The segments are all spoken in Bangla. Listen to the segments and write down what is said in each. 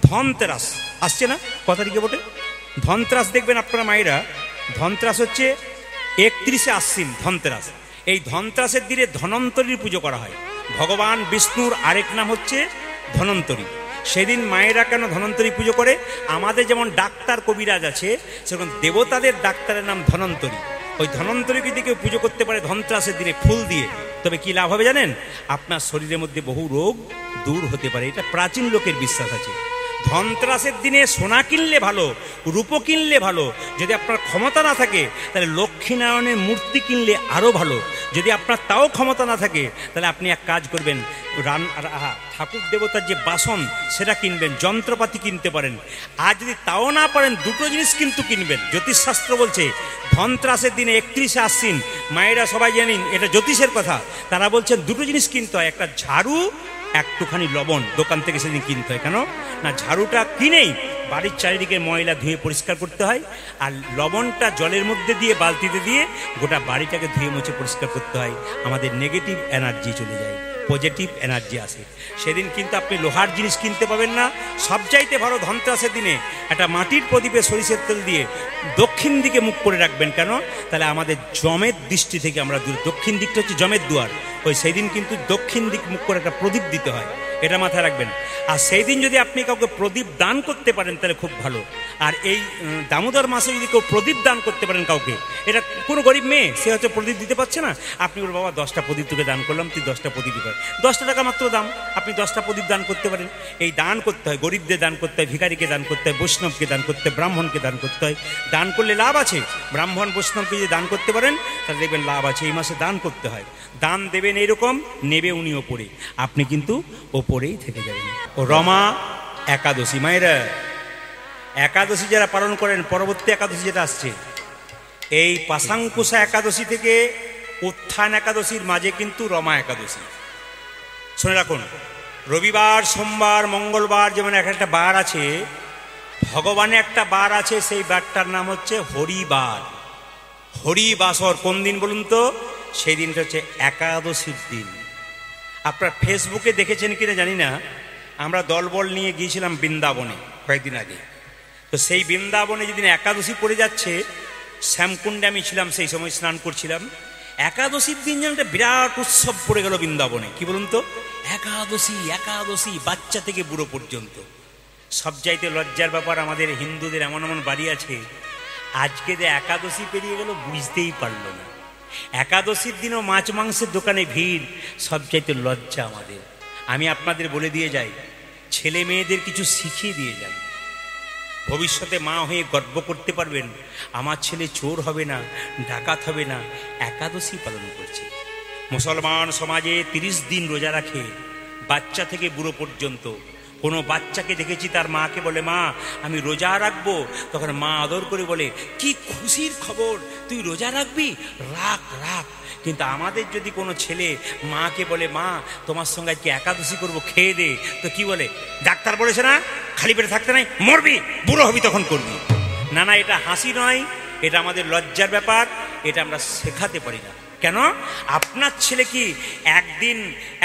ধনতেরাস আসছে না, ক তারিখে বটে? ধনতেরাস দেখবেন আপনারা মায়েরা, ধনতেরাস হচ্ছে 31শে আশ্বিন ধনতেরাস। এই ধনতেরাসের দিনে ধনন্তরীর পুজো করা হয়। ভগবান বিষ্ণুর আরেক নাম হচ্ছে ধনন্তরী। সেদিন মায়েরা কেন ধনন্তরী পুজো করে? আমাদের যেমন ডাক্তার কবিরাজ আছে, সেরকম দেবতাদের ডাক্তারের নাম ধনন্তরী। ওই ধনন্তরীকে যদি কেউ পুজো করতে পারে ধনতেরাসের দিনে ফুল দিয়ে, তবে কি লাভ হবে জানেন? আপনার শরীরের মধ্যে বহু রোগ দূর হতে পারে। এটা প্রাচীন লোকের বিশ্বাস আছে। ধনতেরাসের দিনে সোনা কিনলে ভালো, রূপো কিনলে ভালো। যদি আপনার ক্ষমতা না থাকে তাহলে লক্ষ্মীনারায়ণের মূর্তি কিনলে আরও ভালো। যদি আপনার তাও ক্ষমতা না থাকে তাহলে আপনি এক কাজ করবেন, ঠাকুর দেবতার যে বাসন সেটা কিনবেন, যন্ত্রপাতি কিনতে পারেন। আর যদি তাও না পারেন, দুটো জিনিস কিন্তু কিনবেন। জ্যোতিষশাস্ত্র বলছে ধনতেরাসের দিনে 31শে আশ্বিন, মায়েরা সবাই জানেন এটা জ্যোতিষের কথা, তারা বলছেন দুটো জিনিস কিনতে হয়, একটা ঝাড়ু, একটুখানি লবণ দোকান থেকে সেদিন কিনতে হয়। কেন না? ঝাড়ুটা কিনেই বাড়ির চারিদিকে ময়লা ধুয়ে পরিষ্কার করতে হয়, আর লবণটা জলের মধ্যে দিয়ে বালতিতে দিয়ে গোটা বাড়িটাকে ধুয়ে মুছে পরিষ্কার করতে হয়। আমাদের নেগেটিভ এনার্জি চলে যায়, পজিটিভ এনার্জি আসে। সেদিন কিন্তু আপনি লোহার জিনিস কিনতে পাবেন না। সবচাইতে ভালো ধনতেরাসের দিনে একটা মাটির প্রদীপে সরিষার তেল দিয়ে দক্ষিণ দিকে মুখ করে রাখবেন। কেন? তাহলে আমাদের যমের দৃষ্টি থেকে আমরা দূর। দক্ষিণ দিকটা হচ্ছে যমের দুয়ার। ওই সেই দিন কিন্তু দক্ষিণ দিক মুখ করে একটা প্রদীপ দিতে হয়, এটা মাথায় রাখবেন। আর সেই দিন যদি আপনি কাউকে প্রদীপ দান করতে পারেন তাহলে খুব ভালো। আর এই দামোদর মাসে যদি কেউ প্রদীপ দান করতে পারেন কাউকে, এটা কোনো গরিব মেয়ে সে হয়তো প্রদীপ দিতে পারছে না, আপনি বলবেন বাবা 10টা প্রদীপ তোকে দান করলাম, তুই 10টা প্রদীপ দিতে পারেন, 10টা টাকা মাত্র দাম, আপনি 10টা প্রদীপ দান করতে পারেন। এই দান করতে হয়, গরিবদের দান করতে হয়, ভিখারিকে দান করতে হয়, বৈষ্ণবকে দান করতে হয়, ব্রাহ্মণকে দান করতে হয়। দান করলে লাভ আছে। ব্রাহ্মণ বৈষ্ণবকে যদি দান করতে পারেন তাহলে দেখবেন লাভ আছে। এই মাসে দান করতে হয়। দান দেবেন এইরকম, নেবে উনি ওপরে, আপনি কিন্তু ওপরেই থেকে যাবেন। ও রমা একাদশী, মায়েরা একাদশী যারা পালন করেন, পরবর্তী একাদশী যেটা আসছে, এই পাশাঙ্কুশা একাদশী থেকে উত্থান একাদশীর মাঝে কিন্তু রমা একাদশী। শুনে রাখুন, রবিবার, সোমবার, মঙ্গলবার যেমন একটা বার আছে, ভগবানের একটা বার আছে, সেই বারটার নাম হচ্ছে হরিবার, হরিবাসর। কোন দিন বলুন তো? সেই দিনটা হচ্ছে একাদশীর দিন। আপনার ফেসবুকে দেখেছেন কিনা জানি না, আমরা দলবল নিয়ে গিয়েছিলাম বৃন্দাবনে কয়েকদিন আগে। তো সেই বৃন্দাবনে যেদিন একাদশী পড়ে যাচ্ছে, শ্যামকুণ্ডে আমি ছিলাম, সেই সময় স্নান করছিলাম। একাদশীর দিন যেন একটা বিরাট উৎসব পড়ে গেল বৃন্দাবনে। কি বলুন তো? একাদশী, একাদশী, বাচ্চা থেকে বুড়ো পর্যন্ত। সবচাইতে লজ্জার ব্যাপার, আমাদের হিন্দুদের এমন এমন বাড়ি আছে, আজকে যে একাদশী পেরিয়ে গেল বুঝতেই পারল না। একাদশীর দিনও মাছ মাংসের দোকানে ভিড়, সবচাইতে লজ্জা আমাদের। আমি আপনাদের বলে দিয়ে যাই, ছেলে মেয়েদের কিছু শিখিয়ে দিয়ে যান। ভবিষ্যতে মা হয়ে গর্ব করতে পারবেন, আমার ছেলে চোর হবে না, ডাকাত হবে না, একাদশী পালন করছে। মুসলমান সমাজে 30 দিন রোজা রাখে, বাচ্চা থেকে বুড়ো পর্যন্ত। কোনো বাচ্চাকে দেখেছি তার মাকে বলে, মা আমি রোজা রাখবো, তখন মা আদর করে বলে, কি খুশির খবর, তুই রোজা রাখবি, রাখ রাখ। কিন্তু আমাদের যদি কোনো ছেলে মাকে বলে, মা তোমার সঙ্গে আজকে একাদশী করবো, খেয়ে দে, তো কি বলে? ডাক্তার বলেছে না খালি পেটে থাকতে নাই, মরবি, বুড়ো হবি তখন করবি। না না, এটা হাসি নয়, এটা আমাদের লজ্জার ব্যাপার। এটা আমরা শেখাতে পারি না। কেন? আপনার ছেলে কি একদিন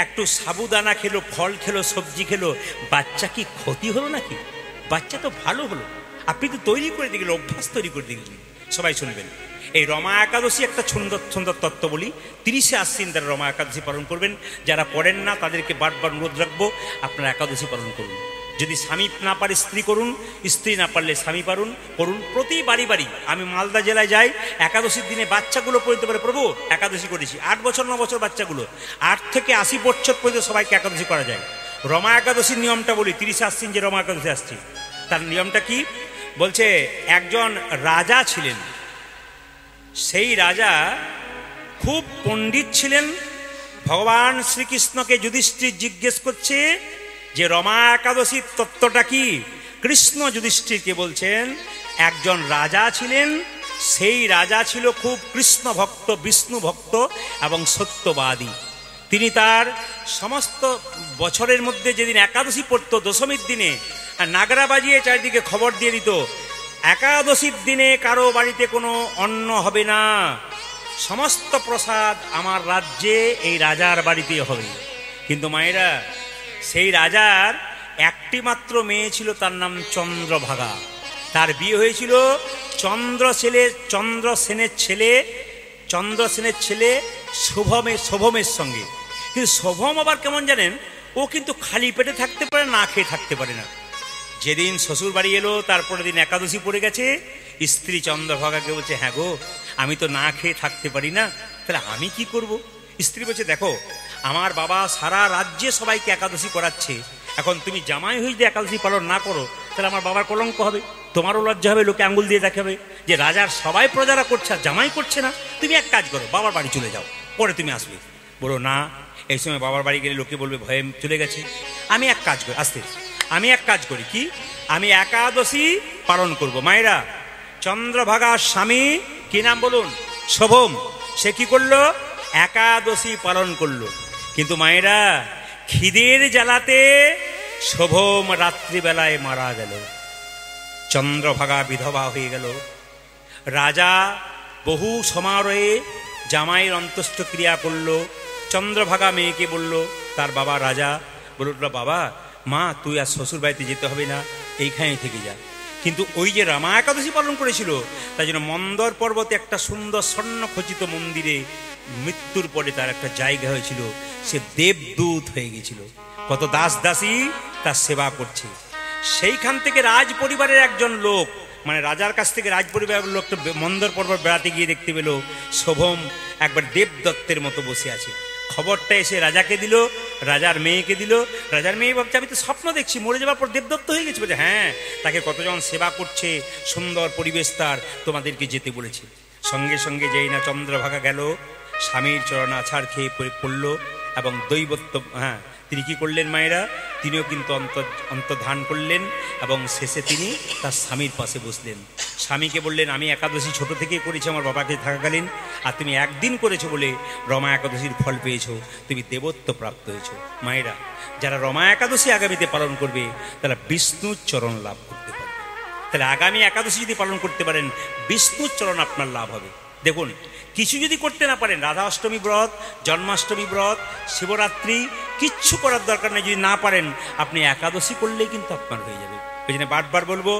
একটু সাবুদানা খেলো, ফল খেলো, সবজি খেলো, বাচ্চা কি ক্ষতি হলো নাকি? বাচ্চা তো ভালো হলো। আপনি তো তৈরি করে দিয়ে গেলেন, অভ্যাস তৈরি করে দিয়ে গেলেন। সবাই শুনবেন, এই রমা একাদশী একটা সুন্দর সুন্দর তত্ত্ব বলি। 30শে আশ্বিন তারা রমা একাদশী পালন করবেন। যারা করেন না তাদেরকে বারবার অনুরোধ রাখবো, আপনারা একাদশী পালন করুন। যদি স্বামী না পারে স্ত্রী করুন, স্ত্রী না পারলে স্বামী পারুন করুন। প্রতি বাড়ি বাড়ি, আমি মালদা জেলায় যাই, একাদশীর দিনে বাচ্চাগুলো পড়তে পারে, প্রভু একাদশী করেছি। 8 বছর 9 বছর বাচ্চাগুলো, 8 থেকে 80 বছর পর্যন্ত সবাইকে একাদশী করা যায়। রমা একাদশীর নিয়মটা বলি। 30শে আশ্বিন যে রমা একাদশী আসছে, তার নিয়মটা কি বলছে? একজন রাজা ছিলেন, সেই রাজা খুব পণ্ডিত ছিলেন। ভগবান শ্রীকৃষ্ণকে যুধিষ্ঠির জিজ্ঞেস করছে যে রমা একাদশীর তত্ত্বটা কি? কৃষ্ণ যুধিষ্ঠিরকে বলছেন, একজন রাজা ছিলেন, সেই রাজা ছিল খুব কৃষ্ণ ভক্ত, বিষ্ণু ভক্ত এবং সত্যবাদী। তিনি তার সমস্ত বছরের মধ্যে যেদিন একাদশী পড়তো, দশমীর দিনে নাগরা বাজিয়ে চারিদিকে খবর দিয়ে দিত, একাদশীর দিনে কারো বাড়িতে কোনো অন্ন হবে না, সমস্ত প্রসাদ আমার রাজ্যে এই রাজার বাড়িতে হবে। কিন্তু মায়েরা, সেই রাজার একটি মাত্র মেয়ে ছিল, তার নাম চন্দ্রভাগা। তার বিয়ে হয়েছিল চন্দ্রসেনের ছেলে শোভমের সঙ্গে। কিন্তু শোভম আবার কেমন জানেন, ও কিন্তু খালি পেটে থাকতে পারে, না খেয়ে থাকতে পারে না। যেদিন শ্বশুর বাড়ি এলো তারপরের দিন একাদশী পড়ে গেছে, স্ত্রী চন্দ্রভাগাকে বলছে, হ্যাঁ গো, আমি তো না খেয়ে থাকতে পারি না, তাহলে আমি কি করব? স্ত্রী বলছে, দেখো আমার বাবা সারা রাজ্যে সবাইকে একাদশী করাচ্ছে, এখন তুমি জামাই হয়ে যদি একাদশী পালন না করো তাহলে আমার বাবার কলঙ্ক হবে, তোমারও লজ্জা হবে, লোকে আঙ্গুল দিয়ে দেখাবে যে রাজার সবাই প্রজারা করছে আর জামাই করছে না। তুমি এক কাজ করো, বাবার বাড়ি চলে যাও, পরে তুমি আসবে। বলো না, এই সময় বাবার বাড়ি গেলে লোকে বলবে ভয়ে চলে গেছে। আমি এক কাজ করি, কি আমি একাদশী পালন করব। মায়েরা, চন্দ্রভাগার স্বামী কি নাম বলুন? শোভম। সে কি করলো? একাদশী পালন করলো। কিন্তু মায়েরা, খিদের জ্বালাতে শোভম রাত্রিবেলায় মারা গেল। চন্দ্রভাগা বিধবা হয়ে গেল। রাজা বহু সমারোহে জামাইয়ের অন্ত্যেষ্টিক্রিয়া করলো। চন্দ্রভাগা মেয়েকে বলল, তার বাবা রাজা বলল, বাবা মা তুই আর শ্বশুর বাড়িতে যেতে হবে না, এইখানে থেকে যা। কিন্তু ওই যে রামা একাদশী পালন করেছিল, তাই জন্য মন্দর পর্বতে একটা সুন্দর স্বর্ণখচিত মন্দিরে মৃত্যুর পরে তার একটা জায়গা হয়েছিল, সে দেবদূত হয়ে গেছিল। কত দাস দাসী তার সেবা করছে। সেইখান থেকে রাজ পরিবারের একজন লোক, মানে রাজার কাছ থেকে রাজ পরিবারের লোকটা মন্দর পর্বত বেড়াতে গিয়ে দেখতে পেল শোভম একবার দেবদত্তের মতো বসে আছে। খবরটা এসে রাজাকে দিল, রাজার মেয়েকে দিল। রাজার মেয়ে ভাবছে, আমি তো স্বপ্ন দেখছি, মরে যাওয়ার পর দেবদত্ত হয়ে গেছে। বলছে, হ্যাঁ, তাকে কতজন সেবা করছে, সুন্দর পরিবেশ তার, তোমাদেরকে যেতে বলেছে। সঙ্গে সঙ্গে যেই না চন্দ্রভাগা গেল, স্বামীর চরণ আছাড় খেয়ে পড়ল এবং দৈবত্ব, হ্যাঁ, তিনি কি করলেন মায়েরা, তিনিও কিন্তু অন্তর্ধান করলেন এবং শেষে তিনি তার স্বামীর পাশে বসলেন। স্বামীকে বললেন, আমি একাদশী ছোট থেকেই করেছি আমার বাবাকে থাকাকালীন, আর তুমি একদিন করেছো বলে রমা একাদশীর ফল পেয়েছো, তুমি দেবত্ব প্রাপ্ত হয়েছো। মায়েরা, যারা রমা একাদশী আগামীতে পালন করবে তারা বিষ্ণুর চরণ লাভ করতে পারবে। তাহলে আগামী একাদশী যদি পালন করতে পারেন, বিষ্ণুর চরণ আপনার লাভ হবে। দেখুন, কিছু যদি করতে না পারেন, রাধা অষ্টমী ব্রত, জন্মাষ্টমী ব্রত, শিবরাত্রি, কিচ্ছু করার দরকার নেই। যদি না পারেন, আপনি একাদশী করলেই কিন্তু আপনার হয়ে যাবে। ওই জন্য বারবার বলবো,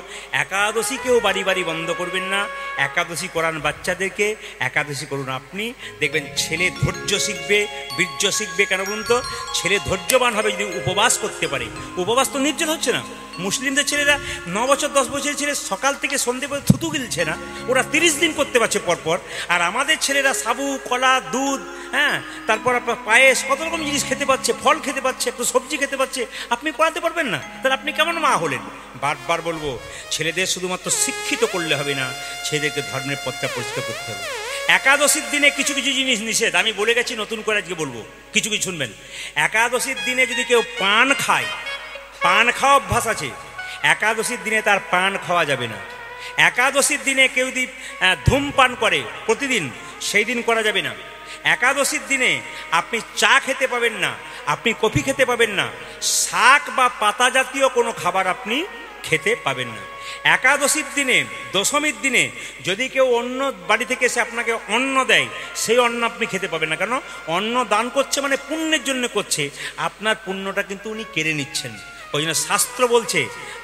একাদশী কেউ বাড়ি বাড়ি বন্ধ করবেন না। একাদশী করান বাচ্চাদেরকে, একাদশী করুন আপনি, দেখবেন ছেলে ধৈর্য শিখবে, বীর্য শিখবে। কেন বলুন তো? ছেলে ধৈর্যবান হবে যদি উপবাস করতে পারে। উপবাস তো নির্জল হচ্ছে না। মুসলিমদের ছেলেরা 9 বছর 10 বছরের ছেলে সকাল থেকে সন্ধে পর্যন্ত থুতু গিলছে না, ওরা 30 দিন করতে পারছে পরপর। আর আমাদের ছেলেরা সাবু, কলা, দুধ, হ্যাঁ, তারপর আপনার পায়েস, কত রকম জিনিস খেতে পাচ্ছে, ফল খেতে পাচ্ছে, একটু সবজি খেতে পাচ্ছে। আপনি করাতে পারবেন না, তাহলে আপনি কেমন মা হলেন? বারবার বলবো, ছেলেদের শুধুমাত্র শিক্ষিত করলে হবে না, ছেলেদেরকে ধর্মের পথটা পরিষ্কার করতে হবে। একাদশীর দিনে কিছু কিছু জিনিস নিষেধ, আমি বলে গেছি, নতুন করে আজকে বলবো, কিছু কিছু শুনবেন। একাদশীর দিনে যদি কেউ পান খায়, পান খাওয়া অভ্যাস আছে, একাদশীর দিনে তার পান খাওয়া যাবে না। একাদশীর দিনে কেউ যদি ধূমপান করে প্রতিদিন, সেই দিন করা যাবে না। একাদশীর দিনে আপনি চা খেতে পাবেন না, আপনি কফি খেতে পাবেন না, শাক বা পাতা জাতীয় কোনো খাবার আপনি খেতে পাবেন না। একাদশীর দিনে, দশমীর দিনে যদি কেউ অন্য বাড়ি থেকে এসে আপনাকে অন্ন দেয়, সেই অন্ন আপনি খেতে পাবেন না। কেন? অন্ন দান করছে মানে পুণ্যের জন্য করছে, আপনার পুণ্যটা কিন্তু উনি কেড়ে নিচ্ছেন। ওই জন্য শাস্ত্র বলছে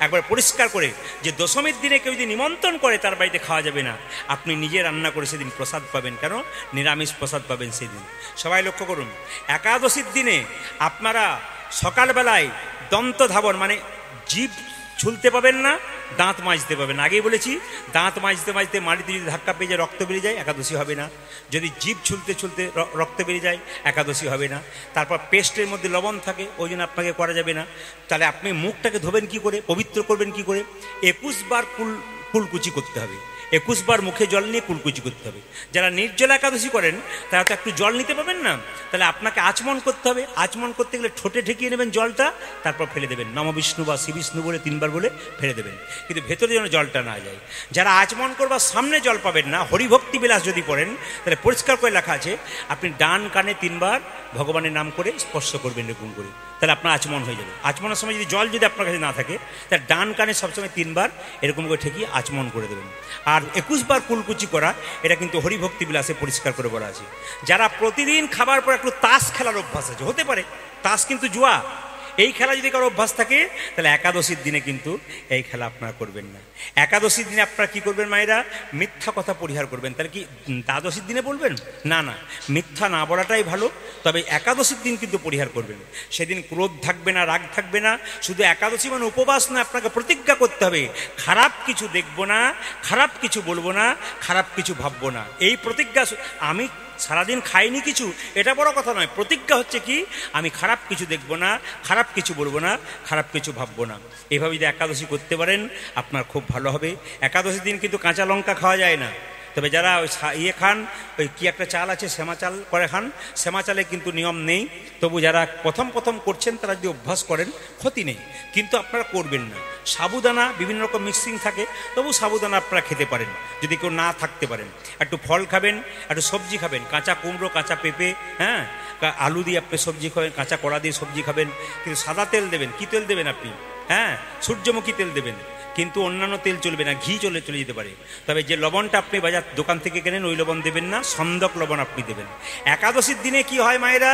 একবার পরিষ্কার করে যে দশমীর দিনে কেউ যদি নিমন্ত্রণ করে তার বাড়িতে খাওয়া যাবে না, আপনি নিজে রান্না করে সেদিন প্রসাদ পাবেন। কেন? নিরামিষ প্রসাদ পাবেন সেদিন। সবাই লক্ষ্য করুন, একাদশীর দিনে আপনারা সকালবেলায় দন্ত ধাবন মানে জিভ ছুলতে পাবেন না, দাঁত মাজতে পাবেন। আগেই বলেছি, দাঁত মাজতে মাজতে মাটিতে যদি ধাক্কা পেয়ে যায়, রক্ত বেরিয়ে যায়, একাদশী হবে না। যদি জিভ ছুলতে ছুলতে রক্ত বেরিয়ে যায়, একাদশী হবে না। তারপর পেস্টের মধ্যে লবণ থাকে, ওই জন্য আপনাকে করা যাবে না। তাহলে আপনি মুখটাকে ধোবেন কি করে, পবিত্র করবেন কি করে? 21 বার কুলকুচি করতে হবে। 21 বার মুখে জল নিয়ে কুলকুচি করতে হবে। যারা নির্জলা একাদশী করেন তারা তো একটু জল নিতে পাবেন না, তাহলে আপনাকে আচমন করতে হবে। আচমন করতে গেলে ঠোঁটে ঠেকিয়ে নেবেন জলটা, তারপর ফেলে দেবেন। নম বিষ্ণু বা শ্রী বিষ্ণু বলে 3 বার বলে ফেলে দেবেন, কিন্তু ভেতরে যেন জলটা না যায়। যারা আচমন করবার সামনে জল পাবেন না, হরিভক্তি বিলাস যদি পড়েন, তাহলে পরিষ্কার করে লেখা আছে আপনি ডান কানে 3 বার ভগবানের নাম করে স্পর্শ করবেন এরকম করে, তাহলে আপনার আচমন হয়ে যাবে। আচমনের সময় যদি জল যদি আপনার কাছে না থাকে, তাহলে ডান কানে সবসময় 3 বার এরকম করে ঠেকিয়ে আচমন করে দেবেন। আর 21 বার কুলকুচি করা, এটা কিন্তু হরিভক্তি বিলাসে পরিষ্কার করে বলা আছে। যারা প্রতিদিন খাবার পর একটু তাস খেলার অভ্যাস আছে, হতে পারে তাস কিন্তু জুয়া, এই খেলা যদি কারো অভ্যাস থাকে তাহলে একাদশীর দিনে কিন্তু এই খেলা আপনারা করবেন না। একাদশীর দিনে আপনারা কি করবেন মায়েরা? মিথ্যা কথা পরিহার করবেন। তাহলে কি দ্বাদশীর দিনে বলবেন? না না, মিথ্যা না বলাটাই ভালো। তবে একাদশীর দিন কিন্তু পরিহার করবেন। সেদিন ক্রোধ থাকবে না, রাগ থাকবে না। শুধু একাদশী মানে উপবাস না, আপনাকে প্রতিজ্ঞা করতে হবে খারাপ কিছু দেখব না, খারাপ কিছু বলবো না, খারাপ কিছু ভাববো না। এই প্রতিজ্ঞা, আমি সারাদিন খাইনি কিছু, এটা বড় কথা নয়। প্রতিজ্ঞা হচ্ছে কি, আমি খারাপ কিছু দেখব না, খারাপ কিছু বলবো না, খারাপ কিছু ভাববো না। এভাবে যদি একাদশী করতে পারেন আপনার খুব ভালো হবে। একাদশীর দিন কিন্তু কাঁচা লঙ্কা খাওয়া যায় না। তবে যারা ওই খান, ওই কি একটা চাল আছে শ্যামা চাল করে খান, শ্যামা চালে কিন্তু নিয়ম নেই। তবু যারা প্রথম করছেন তারা যদি অভ্যাস করেন ক্ষতি নেই, কিন্তু আপনারা করবেন না। সাবুদানা বিভিন্ন রকম মিক্সিং থাকে, তবু সাবুদানা আপনারা খেতে পারেন যদি কেউ না থাকতে পারেন। একটু ফল খাবেন, একটু সবজি খাবেন, কাঁচা কুমড়ো, কাঁচা পেঁপে, হ্যাঁ, আলু দিয়ে আপনি সবজি খাবেন, কাঁচা কড়া দিয়ে সবজি খাবেন। কিন্তু সাদা তেল দেবেন। কি তেল দেবেন আপনি? হ্যাঁ, সূর্যমুখী তেল দেবেন, কিন্তু অন্যান্য তেল চলবে না, ঘি চলে যেতে পারে। তবে যে লবণটা আপনি বাজার দোকান থেকে কেনেন ওই লবণ দেবেন না, সন্দক লবণ আপনি দেবেন। একাদশীর দিনে কি হয় মায়েরা,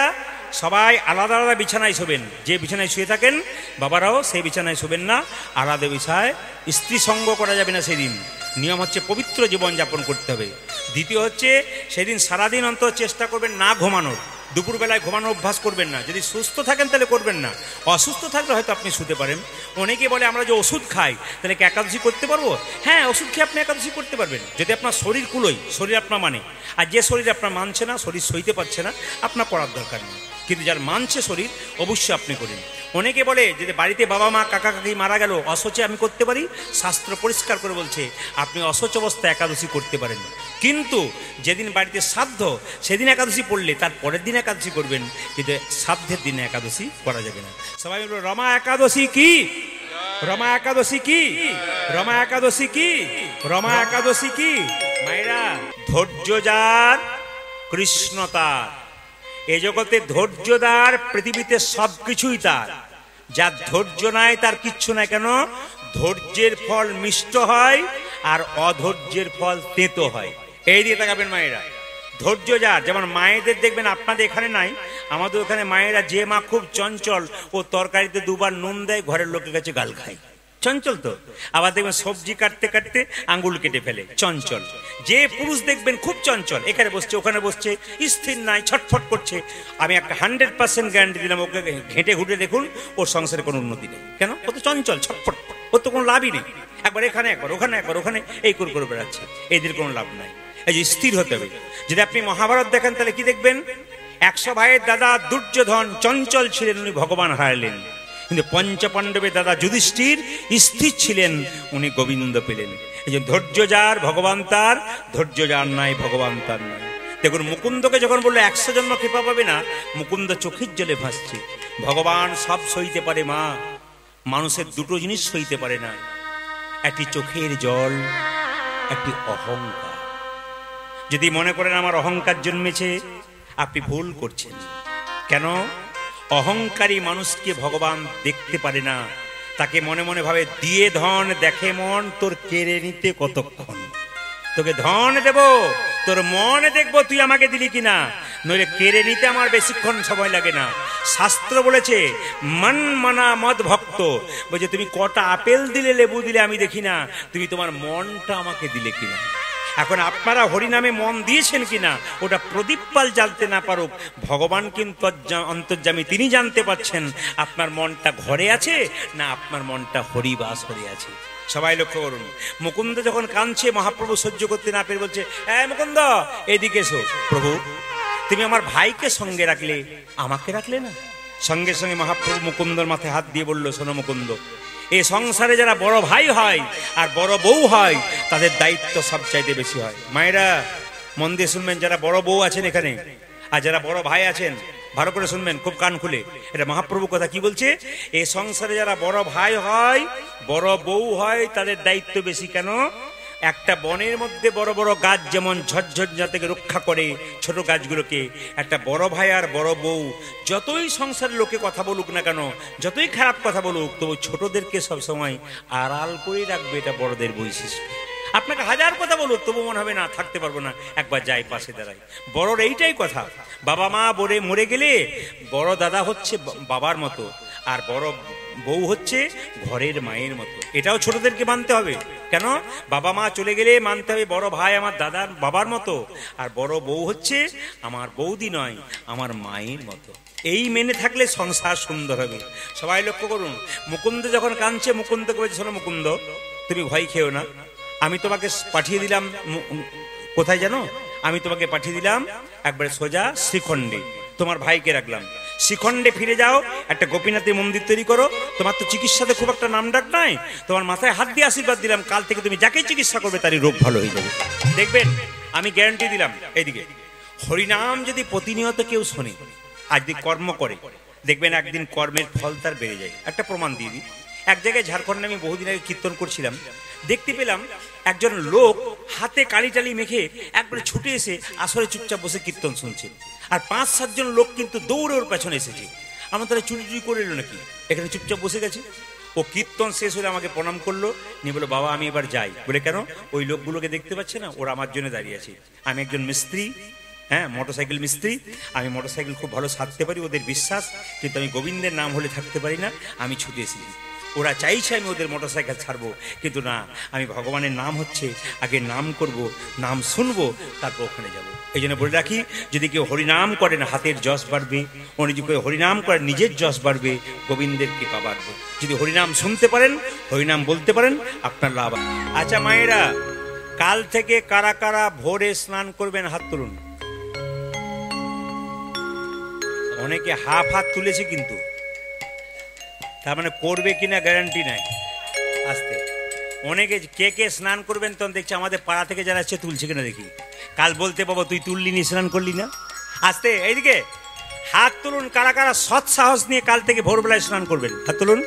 সবাই আলাদা আলাদা বিছানায় শোবেন। যে বিছানায় শুয়ে থাকেন বাবারাও সেই বিছানায় শোবেন না, আলাদা বিছায়। স্ত্রী সঙ্গ করা যাবে না সেদিন। নিয়ম হচ্ছে পবিত্র জীবনযাপন করতে হবে। দ্বিতীয় হচ্ছে সেদিন সারাদিন অন্তত চেষ্টা করবেন না ঘুমানোর। দুপুরবেলায় ঘুমানোর অভ্যাস করবেন না। যদি সুস্থ থাকেন তাহলে করবেন না, অসুস্থ থাকলে হয়তো আপনি শুতে পারেন। অনেকে বলে আমরা যে ওষুধ খাই তাহলে কি একাদশী করতে পারবো? হ্যাঁ, ওষুধ খেয়ে আপনি একাদশী করতে পারবেন যদি আপনার শরীর কুলোয়, শরীর আপনার মানে। আর যে শরীর আপনার মানছে না, শরীর সইতে পারছে না, আপনার করার দরকার নেই। কিন্তু যার মানছে শরীর অবশ্যই আপনি করেন। অনেকে বলে যদি বাড়িতে বাবা মা কাকা কাকি মারা গেল অশৌচে আমি করতে পারি, শাস্ত্র পরিষ্কার করে বলছে আপনি অশৌচ অবস্থায় একাদশী করতে পারেন। কিন্তু যেদিন বাড়িতে শ্রাদ্ধ সেদিন একাদশী পড়লে তার পরের দিন একাদশী করবেন, কিন্তু শ্রাদ্ধের দিনে একাদশী করা যাবে না। সবাই বলবো রমা একাদশী কি? রমা একাদশী কি? রমা একাদশী কি? রমা একাদশী কি? মায়েরা, ধৈর্য যার কৃষ্ণ তার। এ জগতে ধৈর্যদার, পৃথিবীতে সবকিছুই তার। যার ধৈর্য নাই তার কিচ্ছু নাই। কেন? ধৈর্যের ফল মিষ্ট হয় আর অধৈর্যের ফল তেতো হয়। এই দিয়ে তাকাবেন মায়েরা। ধৈর্য যার, যেমন মায়েদের দেখবেন আপনাদের এখানে নাই, আমাদের ওখানে মায়েরা, যে মা খুব চঞ্চল ও তরকারিতে দুবার নুন দেয় ঘরের লোকের কাছে গাল খায়, চঞ্চল তো। আবার দেখবেন সবজি কাটতে কাটতে আঙ্গুল কেটে ফেলে, চঞ্চল। যে পুরুষ দেখবেন খুব চঞ্চল, এখানে বসছে ওখানে বসছে, স্থির নাই, ছটফট করছে, আমি একটা 100% গ্যারান্টি দিলাম, ওকে ঘেঁটে ঘুটে দেখুন ওর সংসারে কোনো উন্নতি নেই। কেন? ও তো চঞ্চল, ছটফট, ওর তো কোনো লাভই নেই। একবার এখানে, একবার ওখানে, একবার ওখানে, এই করে বেড়াচ্ছে, এদের কোনো লাভ নাই। এই যে স্থির হতে হবে। যদি আপনি মহাভারত দেখেন তাহলে কি দেখবেন? 100 ভাইয়ের দাদা দুর্যোধন চঞ্চল ছিলেন, উনি ভগবান হারালেন। কিন্তু পঞ্চপাণ্ডবের দাদা যুধিষ্ঠির স্থির ছিলেন, উনি গোবিন্দ পেলেন। এই যে ধৈর্য যার ভগবান তার, ধৈর্য যার নাই ভগবান তার নাই। দেখুন মুকুন্দকে যখন বললো 100 জন্ম কৃপা পাবে না, মুকুন্দ চোখের জলে ভাসছে। ভগবান সব সইতে পারে মা, মানুষের দুটো জিনিস সইতে পারে না, একটি চোখের জল, একটি অহংকার। যদি মনে করেন আমার অহংকার জন্মেছে, আপনি ভুল করছেন। কেন? অহংকারী মানুষকে ভগবান দেখতে পারে না, তাকে মনে মনে ভাবে দিয়ে ধন দেখে মন, তোর কেড়ে নিতে কতক্ষণ। তোকে ধন দেব, তোর মন দেখবো তুই আমাকে দিলি কিনা, নইলে কেড়ে নিতে আমার বেশিক্ষণ সময় লাগে না। শাস্ত্র বলেছে মন মানা মদ ভক্ত, বলছে তুমি কটা আপেল দিলে, লেবু দিলে আমি দেখি না, তুমি তোমার মনটা আমাকে দিলে কিনা। এখন আপনারা হরিনামে মন দিয়েছেন কিনা ওটা প্রদীপ পাল জানতে না পারুক, ভগবান কিন্তু অন্তর্যামী, তিনি জানতে পারছেন আপনার মনটা ঘরে আছে না আপনার মনটা হরিবাস হয়ে আছে। সবাই লক্ষ্য করুন, মুকুন্দ যখন কাঁদছে, মহাপ্রভু সহ্য করতে না পেরে বলছে, এই মুকুন্দ এদিকে এসো। প্রভু তুমি আমার ভাইকে সঙ্গে রাখলে, আমাকে রাখলে না। সঙ্গে সঙ্গে মহাপ্রভু মুকুন্দর মাথায় হাত দিয়ে বলল, শোনো মুকুন্দ, এই সংসারে যারা বড় ভাই হয় আর বড় বউ হয় তাদের দায়িত্ব সবচাইতে বেশি হয়। মায়েরা মন দিয়ে শুনবেন, যারা বড় বউ আছেন এখানে আর যারা বড় ভাই আছেন ভালো করে শুনবেন, খুব কান খুলে। এটা মহাপ্রভু কথা কি বলছে, এই সংসারে যারা বড় ভাই হয়, বড় বউ হয়, তাদের দায়িত্ব বেশি। কেন? একটা বনের মধ্যে বড় বড় গাছ যেমন ঝড়ঝঞ্ঝা থেকে রক্ষা করে ছোট গাছগুলোকে, একটা বড় ভাই আর বড় বউ যতই সংসারের লোকে কথা বলুক না কেন, যতই খারাপ কথা বলুক, তবু ছোটদেরকে সবসময় আড়াল করে রাখবে, এটা বড়দের বৈশিষ্ট্য। আপনাকে হাজার কথা বলুক, তবু মনে হবে না থাকতে পারবো না, একবার যাই পাশে দাঁড়াই। বড়র এইটাই কথা। বাবা মা মরে গেলে বড় দাদা হচ্ছে বাবার মতো, আর বড় বউ হচ্ছে ঘরের মায়ের মতো। এটাও ছোটদেরকে মানতে হবে। কেন? বাবা মা চলে গেলে মানতে হবে বড় ভাই আমার দাদার বাবার মতো, আর বড় বউ হচ্ছে আমার বৌদি নয়, আমার মায়ের মতো। এই মেনে থাকলে সংসার সুন্দর হবে। সবাই লক্ষ্য করুন, মুকুন্দ যখন কাঁদছে, মুকুন্দকে বলছে, শোনো মুকুন্দ, তুমি ভয় খেও না, আমি তোমাকে পাঠিয়ে দিলাম কোথায় জানো? আমি তোমাকে পাঠিয়ে দিলাম একবারে সোজা শ্রীখণ্ডে। তোমার ভাইকে রাখলাম, শ্রীখণ্ডে ফিরে যাও, একটা গোপীনাথের মন্দির তৈরি করো। তোমার তো চিকিৎসাতে খুব একটা নাম ডাক নাই, তোমার মাথায় হাত দিয়ে আশীর্বাদ দিলাম, কাল থেকে তুমি যাকে চিকিৎসা করবে তারই রোগ ভালো হয়ে যাবে। দেখবেন, আমি গ্যারান্টি দিলাম। এইদিকে হরিনাম যদি প্রতিনিয়ত কেউ শোনে, আজ দিন কর্ম করে, দেখবেন একদিন কর্মের ফল তার বেড়ে যায়। একটা প্রমাণ দিয়ে দিই। এক জায়গায় ঝাড়খণ্ডে আমি বহুদিন আগে কীর্তন করছিলাম, দেখতে পেলাম একজন লোক হাতে কালি টালি মেখে একবারে ছুটে এসে আসরে চুপচাপ বসে কীর্তন শুনছে, আর 5-7 জন লোক কিন্তু দৌড়ে ওর পেছনে এসেছে। আমার তারা চুরি চুরি করে এলো নাকি, এখানে চুপচাপ বসে গেছে। ও কীর্তন শেষ হলে আমাকে প্রণাম করলো, নিয়ে বললো, বাবা আমি এবার যাই। বলে, কেন? ওই লোকগুলোকে দেখতে পাচ্ছে না, ওরা আমার জন্য দাঁড়িয়ে আছে। আমি একজন মিস্ত্রি, হ্যাঁ মোটরসাইকেল মিস্ত্রি, আমি মোটরসাইকেল খুব ভালো সারতে পারি, ওদের বিশ্বাস, কিন্তু আমি গোবিন্দের নাম হলে থাকতে পারি না, আমি ছুটে এসেছি। ওরা চাইছে আমি ওদের মোটরসাইকেল ছাড়বো, কিন্তু না, আমি ভগবানের নাম হচ্ছে আগে নাম করব, নাম শুনবো, তারপর ওখানে যাব। এই জন্য বলে রাখি, যদি কেউ হরিনাম করেন হাতের যশ বাড়বে, উনি যদি হরিনাম করেন নিজের যশ বাড়বে, গোবিন্দের কৃপা বাড়বে। যদি হরিনাম শুনতে পারেন, হরিনাম বলতে পারেন, আপনার লাভ। আচ্ছা মায়েরা, কাল থেকে কারা কারা ভোরে স্নান করবেন হাত তুলুন। অনেকে হাফ হাত তুলেছে, কিন্তু তার মানে করবে কিনা গ্যারান্টি নাই। আস্তে, অনেকে কে কে স্নান করবেন তখন দেখছি আমাদের পাড়া থেকে যারা আসছে তুলছে কিনা দেখি। কাল বলতে পাবো তুই তুললি নি, স্নান করলি না। আস্তে, এইদিকে হাত তুলুন, কারা কারা সৎ সাহস নিয়ে কাল থেকে ভোরবেলায় স্নান করবেন, হাত তুলুন।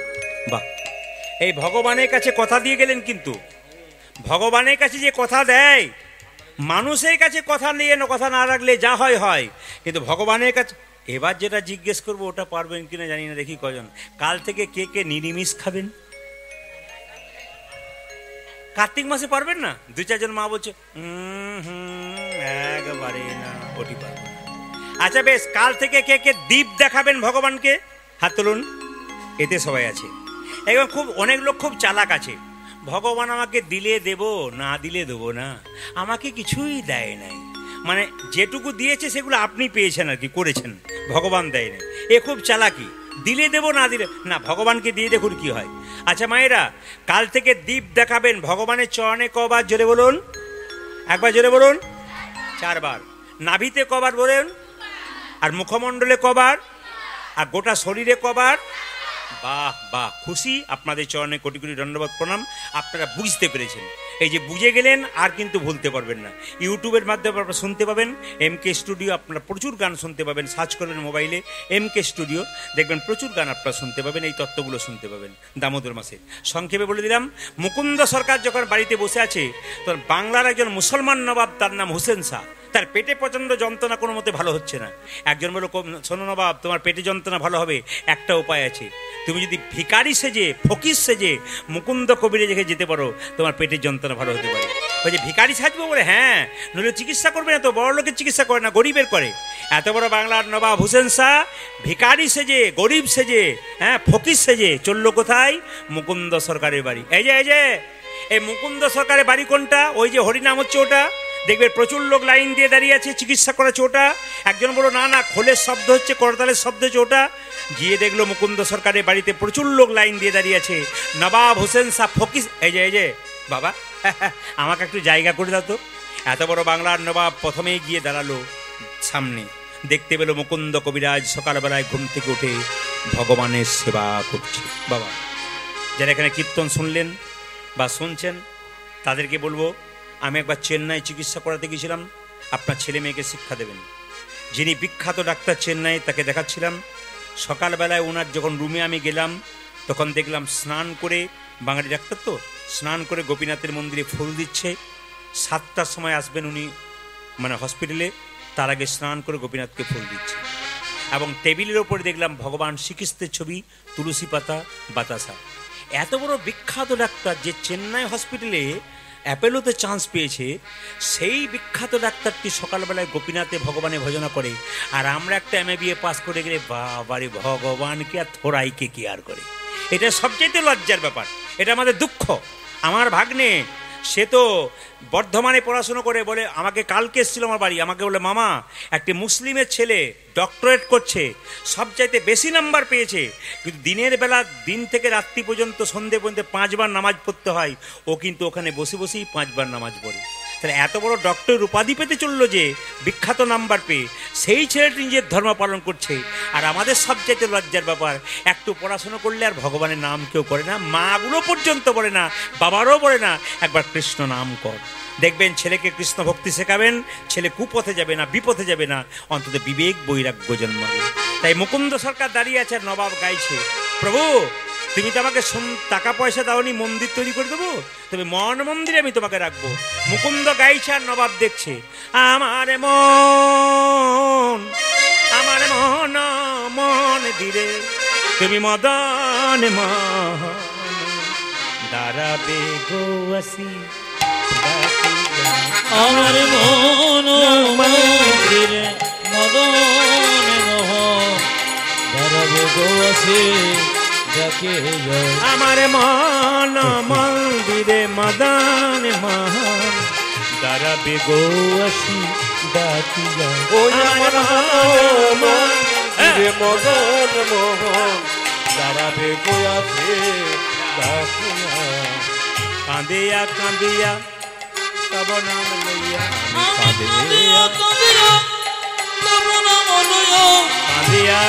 বাহ, এই ভগবানের কাছে কথা দিয়ে গেলেন, কিন্তু ভগবানের কাছে যে কথা দেয়, মানুষের কাছে কথা নিয়ে কথা না রাখলে যা হয় হয়, কিন্তু ভগবানের কাছে। এবার যেটা জিজ্ঞেস করবো ওটা পারবেন কিনা জানি না, দেখি কজন। কাল থেকে কে কে নিরামিষ খাবেন? কার্তিক মাসে পারবেন না? 2-4 জন মা বলছে একবারে না, ওটি পারবেন না। আচ্ছা বেশ, কাল থেকে কে কে দীপ দেখাবেন ভগবানকে, হাত তুলুন। এতে সবাই আছে। এবং খুব অনেক লোক খুব চালাক আছে, ভগবান আমাকে দিলে দেব, না দিলে দেবো না, আমাকে কিছুই দেয় নাই, মানে যেটুকু দিয়েছে সেগুলো আপনি পেয়েছেন আর কি, করেছেন, ভগবান দেয় না। এ খুব চালাকি, দিলে দেব, না দিলে না, ভগবানকে দিয়ে দেখুন কি হয়। আচ্ছা মায়েরা, কাল থেকে দীপ দেখাবেন ভগবানের চরণে কবার, জোরে বলুন, একবার জোরে বলুন। 4 বার। নাভিতে কবার বলেন, আর মুখমণ্ডলে কবার, আর গোটা শরীরে কবার। বাহ বাহ, খুশি, আপনাদের চরণে কোটি কোটি দণ্ডবত প্রণাম। আপনারা বুঝতে পেরেছেন, এই যে বুঝে গেলেন আর কিন্তু ভুলতে পারবেন না। ইউটিউবের মাধ্যমে আপনারা শুনতে পাবেন MK স্টুডিও, আপনারা প্রচুর গান শুনতে পাবেন। সার্চ করবেন মোবাইলে MK স্টুডিও, দেখবেন প্রচুর গান আপনারা শুনতে পাবেন, এই তত্ত্বগুলো শুনতে পাবেন দামোদর মাসে। সংক্ষেপে বলে দিলাম, মুকুন্দ সরকার যখন বাড়িতে বসে আছে, তখন বাংলার একজন মুসলমান নবাব, তার নাম হোসেন শাহ, তার পেটে প্রচন্ড যন্ত্রণা, কোনো মতে ভালো হচ্ছে না। একজন বলল, শোনো নবাব, তোমার পেটে যন্ত্রণা ভালো হবে, একটা উপায় আছে, তুমি যদি ভিখারি সেজে, ফকির সেজে মুকুন্দ কবিরে রেখে যেতে পারো, তোমার পেটের যন্ত্রণা ভালো হতে পারে। ওই যে ভিখারি সাজবো বলে, হ্যাঁ, নইলে চিকিৎসা করবে না তো, বড় লোকের চিকিৎসা করে না, গরিবের করে। এত বড় বাংলার নবাব হোসেন শাহ ভিখারি সেজে, গরিব সেজে, হ্যাঁ ফকির সেজে চললো কোথায়? মুকুন্দ সরকারের বাড়ি। এই যে এই মুকুন্দ সরকারের বাড়ি কোনটা? ওই যে হরিনাম হচ্ছে ওটা, দেখবে প্রচুর লোক লাইন দিয়ে দাঁড়িয়ে আছে, চিকিৎসা করাচ্ছে ওটা। একজন বলল, না না, খোলের শব্দ হচ্ছে, করতালের শব্দ হচ্ছে ওটা। গিয়ে দেখলো মুকুন্দ সরকারের বাড়িতে প্রচুর লোক লাইন দিয়ে দাঁড়িয়ে আছে, নবাব হোসেন শাহ ফকির। এই যে বাবা, আমাকে একটু জায়গা করে দাও তো। এত বড় বাংলার নবাব প্রথমেই গিয়ে দাঁড়ালো সামনে, দেখতে পেল মুকুন্দ কবিরাজ সকালবেলায় ঘুম থেকে উঠে ভগবানের সেবা করছে। বাবা, যারা এখানে কীর্তন শুনলেন বা শুনছেন, তাদেরকে বলবো, আমি একবার চেন্নাই চিকিৎসা করাতে গিয়েছিলাম, আপনার ছেলে মেয়েকে শিক্ষা দেবেন। যিনি বিখ্যাত ডাক্তার চেন্নাই, তাকে দেখাচ্ছিলাম। সকালবেলায় ওনার যখন রুমে আমি গেলাম, তখন দেখলাম স্নান করে, বাঙালি ডাক্তার তো, স্নান করে গোপীনাথের মন্দিরে ফুল দিচ্ছে। 7টার সময় আসবেন উনি, মানে হসপিটালে, তার আগে স্নান করে গোপীনাথকে ফুল দিচ্ছে। এবং টেবিলের ওপরে দেখলাম ভগবান শ্রীকৃষ্ণের ছবি, তুলসী পাতা, বাতাসা। এত বড় বিখ্যাত ডাক্তার যে চেন্নাই হসপিটালে অ্যাপেলোতে চান্স পেয়েছে, সেই বিখ্যাত ডাক্তারটি সকালবেলায় গোপীনাথে ভগবানের ভজনা করে, আর আমরা একটা MA পাস করে গেলে বাবারে ভগবানকে আর থোড়াইকে কি আর করে। এটা সবচেয়ে লজ্জার ব্যাপার, এটা আমাদের দুঃখ। আমার ভাগ্নে, সে তো বর্ধমানে পড়াশুনো করে, বলে আমাকে কালকে এসেছিল আমার বাড়ি, আমাকে বলে মামা একটি মুসলিমের ছেলে ডক্টরেট করছে, সবচাইতে বেশি নাম্বার পেয়েছে, কিন্তু দিনের বেলা দিন থেকে রাত্রি পর্যন্ত সন্ধে পর্যন্ত 5 বার নামাজ পড়তে হয়, ও কিন্তু ওখানে বসে বসেই 5 বার নামাজ পড়ে। তাহলে এত বড় ডক্টর উপাধি পেতে চললো যে, বিখ্যাত নাম্বার পেয়ে, সেই ছেলেটি নিজের ধর্ম পালন করছে। আর আমাদের সবচেয়ে লজ্জার ব্যাপার, একটু পড়াশোনা করলে আর ভগবানের নাম কেউ করে না, মাগুলো পর্যন্ত বলে না, বাবারও বলে না একবার কৃষ্ণ নাম কর। দেখবেন ছেলেকে কৃষ্ণ ভক্তি শেখাবেন, ছেলে কুপথে যাবে না, বিপথে যাবে না, অন্তত বিবেক বৈরাগ্য জন্মাবে। তাই মুকুন্দ সরকার দাঁড়িয়ে আছে, নবাব গাইছে, প্রভু তুমি তো আমাকে টাকা পয়সা দাওনি, মন্দির তৈরি করে দেবো, তবে মন মন্দিরে আমি তোমাকে রাখবো। মুকুন্দ গাইছে আর নবাব দেখছে, আমার মন মন দিরে তুমি মদন মন দাঁড়াবে গো আসি, আমার মন মন্দিরে মদন মোহন দাঁড়াবে গো আসি ডাকে যায়। আমার মন মন্দিরে মদন মোহন দাঁড়াবে গো আসি ডাকি যায়। আমার মন্দিরে মদন মোহন দাঁড়াবে গো আসি ডাকে যায়। কাঁদিয়া কাঁদিয়া তব নাম লইয়া, কাঁদিয়া কাঁদিয়া তব নাম লইয়া, কাঁদিয়া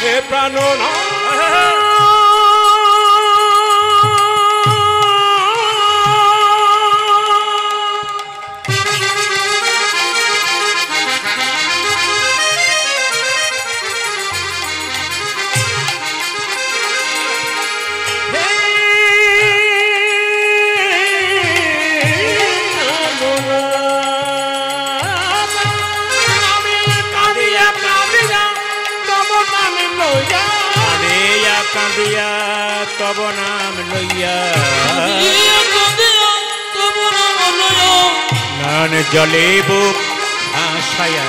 হে প্রাণ কাঁদিয়া তব নাম লইয়া, নয়ন জলে বুক ভাসায়া,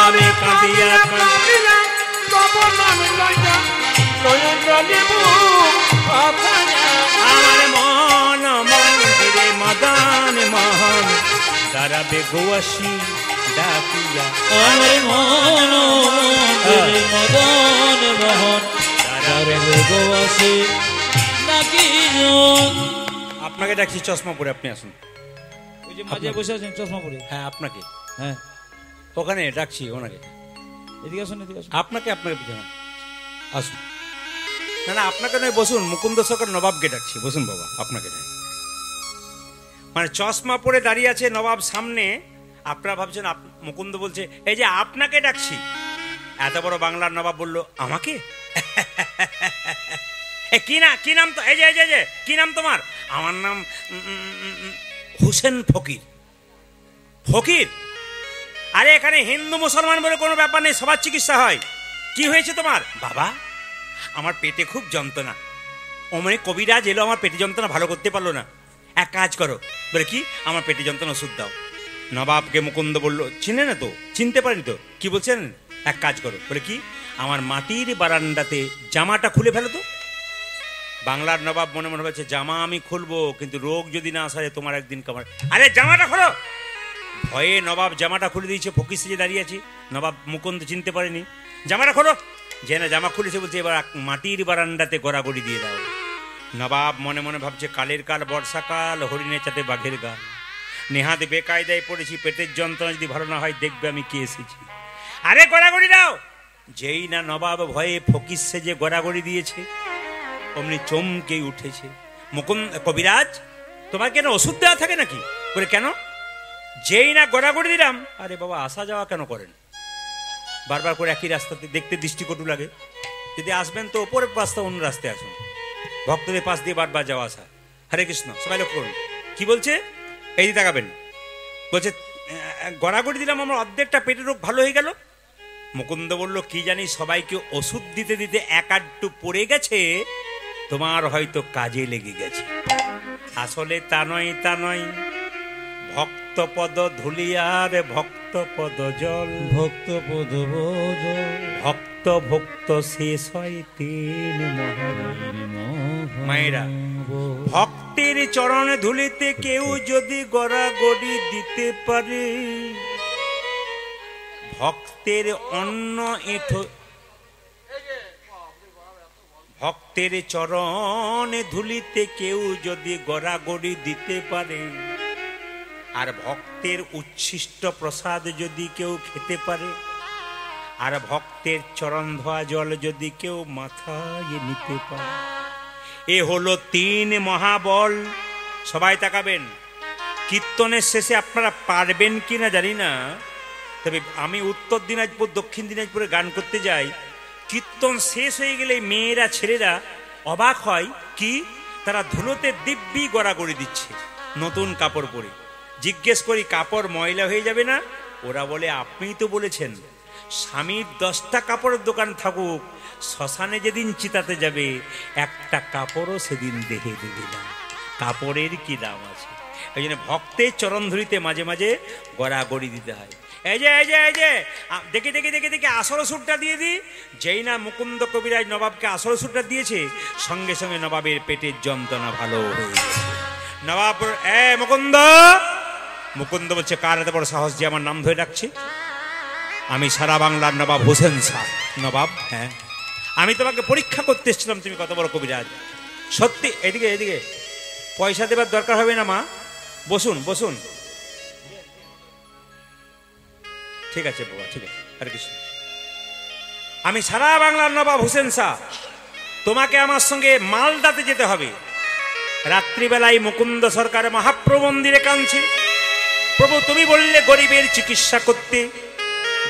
আমি কাঁদিয়া কাঁদিয়া তব নাম লইয়া, নয়ন জলে বুক ভাসায়া। আমার মন মন্দিরে মদন মোহন দাঁড়াবে গো আসি ডাকিয়া, আমার মন মন্দিরে মদন মোহন দাঁড়াবে গো আসি ডাকিয়া। আপনাকে ডাকছি, চশমা পরে আপনি আসুন। ওই যে মাঝে বসে আছেন চশমা পরে, হ্যাঁ আপনাকে, হ্যাঁ ওখানে ডাকছি ওনাকে। এদিকে আসুন, এদিকে আসুন। আপনাকে পিছনে আসুন। না না আপনাকে নয়, বসুন। মুকুন্দ সরকার নবাবকে ডাকছি, বসুন বাবা, আপনাকে নয়। মানে চশমা পরে দাঁড়িয়ে আছে নবাব সামনে, আপনারা ভাবছেন মুকুন্দ বলছে এই যে আপনাকে ডাকছি। এত বড় বাংলার নবাব বলল আমাকে? কি নাম তো, এই যে কি নাম তোমার? আমার নাম হোসেন ফকির। ফকির? আরে এখানে হিন্দু মুসলমান বলে কোনো ব্যাপার নেই, সবার চিকিৎসা হয়। কি হয়েছে তোমার? বাবা আমার পেটে খুব যন্ত্রণা, অমনি কবিরাজ এলো, আমার পেটে যন্ত্রণা ভালো করতে পারলো না, এক কাজ করো। বলে কি? আমার পেটে যন্ত্রণা ওষুধ দাও। নবাবকে মুকুন্দ বলল চিনে না তো, চিনতে পারিনি তো, কি বলছেন? এক কাজ করো। বলে কি? আমার মাটির বারান্দাতে জামাটা খুলে ফেলো তো। বাংলার নবাব মনে মনে হচ্ছে জামা আমি খুলবো, কিন্তু রোগ যদি না আসে তোমার একদিন কামার। আরে জামাটা খোলো। ভয়ে নবাব জামাটা খুলে দিয়েছে, ফকির সেজে দাঁড়িয়ে আছে। নবাব মুকুন্দ চিনতে পারেনি। জামাটা খোলো। যে না জামা খুলেছে বলছে এবার মাটির বারান্দাতে গড়াগড়ি দিয়ে দাও। নবাব মনে মনে ভাবছে কালের কাল বর্ষাকাল, হরিণের চাতে বাঘের গাল, নেহাত বেকায়দায় পড়েছি, পেটের যন্ত্রণা যদি ভালো না হয় দেখবে আমি কে এসেছি। আরে গড়াগড়ি দাও। যেই না নবাব ভয়ে ফকির সেজে গড়াগড়ি দিয়েছে, অমনি চমকে উঠেছে। মুকুন্দ, কবিরাজ তোমার কেন ওষুধ দেওয়া থাকে নাকি? বলে কেন? যেই না গড়াগড়ি দিলাম, আরে বাবা আসা যাওয়া কেন করেন? বারবার করে একই রাস্তাতে দেখতে দৃষ্টিকটু লাগে। যদি আসবেন তো ওপরের রাস্তা, অন্য রাস্তায় আসুন। ভক্তদের পাশ দিয়ে বারবার যাওয়া আসা, হরে কৃষ্ণ, সবাই লক্ষ্য করুন কি বলছে, এই দিকে তাকাবেন। বলছে গড়াগড়ি দিলাম, আমার অর্ধেকটা পেটের রোগ ভালো হয়ে গেল। মুকুন্দ বলল কি জানি সবাইকে ওষুধ দিতে দিতে এক আধটু পড়ে গেছে, তোমার হয়তো কাজে লেগে গেছে। আসলে তা নয়, তা নয়। ভক্ত পদ ধুলিয়ার ভক্ত পদ জল, ভক্ত পদ ভক্ত ভক্ত শেষ হয় তিন মায়েরা। ভক্তের চরণ ধুলিতে কেউ যদি গড়াগড়ি দিতে পারে, ভক্তের অন্ন এঁঠো, ভক্তের চরণ ধুলিতে কেউ যদি গড়াগড়ি দিতে পারে, আর ভক্তের উচ্ছিষ্ট প্রসাদ যদি কেউ খেতে পারে, আর ভক্তের চরণ ধোয়া জল যদি কেউ মাথায় নিতে পারে, এ হলো তিন মহাবল। সবাই তাকাবেন। কীর্তনের শেষে আপনারা পারবেন কিনা জানি না, তবে আমি উত্তর দিনাজপুর দক্ষিণ দিনাজপুরে গান করতে যাই, কীর্তন শেষ হয়ে গেলে মেয়েরা ছেলেরা অবাক হয় কি, তারা ধুলোতে দিব্যি গড়াগড়ি দিচ্ছে নতুন কাপড় পরে। জিজ্ঞেস করি কাপড় ময়লা হয়ে যাবে না? ওরা বলে আপনিই তো বলেছেন স্বামীর 10টা কাপড়ের দোকান থাকুক, শ্মশানে যেদিন চিতাতে যাবে একটা কাপড়ও সেদিন দেহে দেবে না। কাপড়ের কি দাম আছে? এই জন্য ভক্তের চরণ ধরিতে মাঝে মাঝে গড়াগড়ি দিতে হয়। এই যে এই যে এই যে দেখে দেখে দেখে দেখে আসল সুরটা দিয়ে দিই। যেই না মুকুন্দ কবিরাজ নবাবকে আসল সুরটা দিয়েছে, সঙ্গে সঙ্গে নবাবের পেটের যন্ত্রণা ভালো হয়ে গেছে। নবাব মুকুন্দ, মুকুন্দ বলছে কার এত বড় সাহস যে আমার নাম ধরে ডাকছে? আমি সারা বাংলার নবাব হোসেন শাহ। নবাব, হ্যাঁ আমি তোমাকে পরীক্ষা করতে এসেছিলাম তুমি কত বড় কবিরাজ। সত্যি? এদিকে এদিকে পয়সা দেবার দরকার হবে না মা, বসুন বসুন। ঠিক আছে বাবা, ঠিক আছে। হরে কৃষ্ণ। আমি সারা বাংলার নবাব হোসেন শাহ, তোমাকে আমার সঙ্গে মালদাতে যেতে হবে। রাত্রিবেলায় মুকুন্দ সরকার মহাপ্রভু মন্দিরে কাঁদছে। প্রভু তুমি বললে গরিবের চিকিৎসা করতে,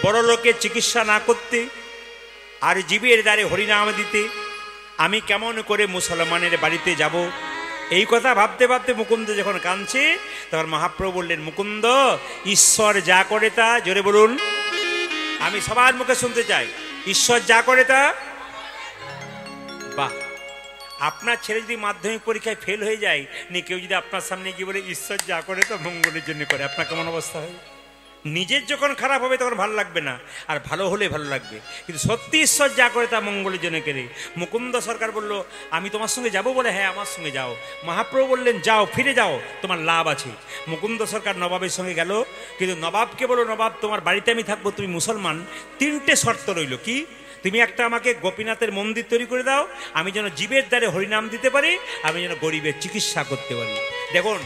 বড় লোকের চিকিৎসা না করতে, আর জীবের দ্বারে হরিনাম দিতে। আমি কেমন করে মুসলমানের বাড়িতে যাব? এই কথা ভাবতে ভাবতে মুকুন্দ যখন কাঁদছে, তখন মহাপ্রভু বললেন মুকুন্দ, ঈশ্বর যা করে তা, জোরে বলুন, আমি সবার মুখে শুনতে চাই, ঈশ্বর যা করে তা। বাহ, আপনার ছেলে যদি মাধ্যমিক পরীক্ষায় ফেল হয়ে যায়, কেউ যদি আপনার সামনে গিয়ে বলে ঈশ্বর যা করে তো মঙ্গলের জন্য করে, আপনার কেমন অবস্থা হয়? নিজের যখন খারাপ হবে তখন ভালো লাগবে না, আর ভালো হলে ভালো লাগবে। কিন্তু সত্যি ঈশ্বর যা করে তা মঙ্গলের জন্য করে। মুকুন্দ সরকার বলল আমি তোমার সঙ্গে যাব বলে, হ্যাঁ আমার সঙ্গে যাও। মহাপ্রভু বললেন যাও, ফিরে যাও, তোমার লাভ আছে। মুকুন্দ সরকার নবাবের সঙ্গে গেল, কিন্তু নবাবকে বলো নবাব তোমার বাড়িতে আমি থাকবো, তুমি মুসলমান, 3টে শর্ত রইল। কি? তুমি একটা আমাকে গোপীনাথের মন্দির তৈরি করে দাও, আমি যেন জীবের দ্বারে হরিনাম দিতে পারি, আমি যেন গরিবের চিকিৎসা করতে পারি। দেখুন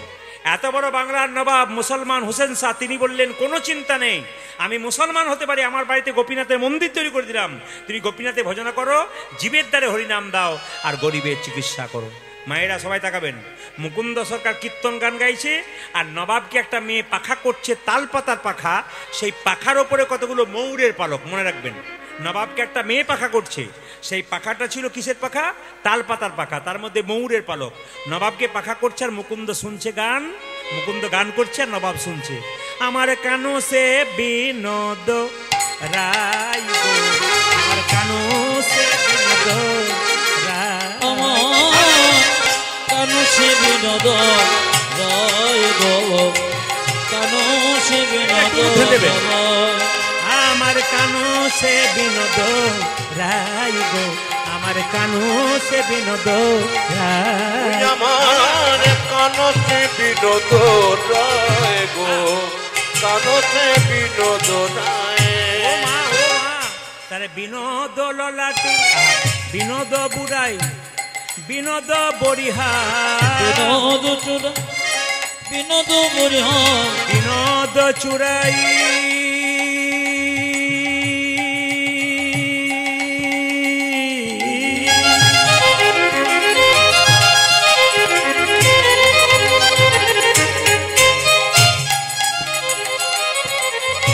এত বড় বাংলার নবাব মুসলমান হোসেন শাহ, তিনি বললেন কোনো চিন্তা নেই, আমি মুসলমান হতে পারি, আমার বাড়িতে গোপীনাথের মন্দির তৈরি করে দিলাম, তুমি গোপীনাথে ভজনা করো, জীবের দ্বারে হরিনাম দাও, আর গরিবের চিকিৎসা করো। মায়েরা সবাই তাকাবেন। মুকুন্দ সরকার কীর্তন গান গাইছে, আর নবাবকে একটা মেয়ে পাখা করছে, তালপাতার পাখা, সেই পাখার ওপরে কতগুলো ময়ূরের পালক। মনে রাখবেন, নবাবকে একটা মেয়ে পাখা করছে, সেই পাখাটা ছিল কিসের পাখা? তালপাতার পাখা, তার মধ্যে ময়ূরের পালক। নবাবকে পাখা করছে আর মুকুন্দ শুনছে গান, মুকুন্দ গান করছে আর নবাব শুনছে। আমার কানো সে বিনোদ রায় গো, আমার কানো সে বিনোদ রায়, আমার কানো সে বিনোদ রায় গো, কানো সে বিনোদ রায়, আমার কানো সে বিনোদ রায় গো, আমার কানো সে বিনোদ রায়, আমার কানো সে বিনোদ রায় গো, কানো সে বিনোদ রায়। ও মা তারে বিনোদ ললাটি, বিনোদ বুড়াই, বিনোদ বরিহা, বিনোদ চূড়া, বিনোদ বরিহা, বিনোদ চুরাই,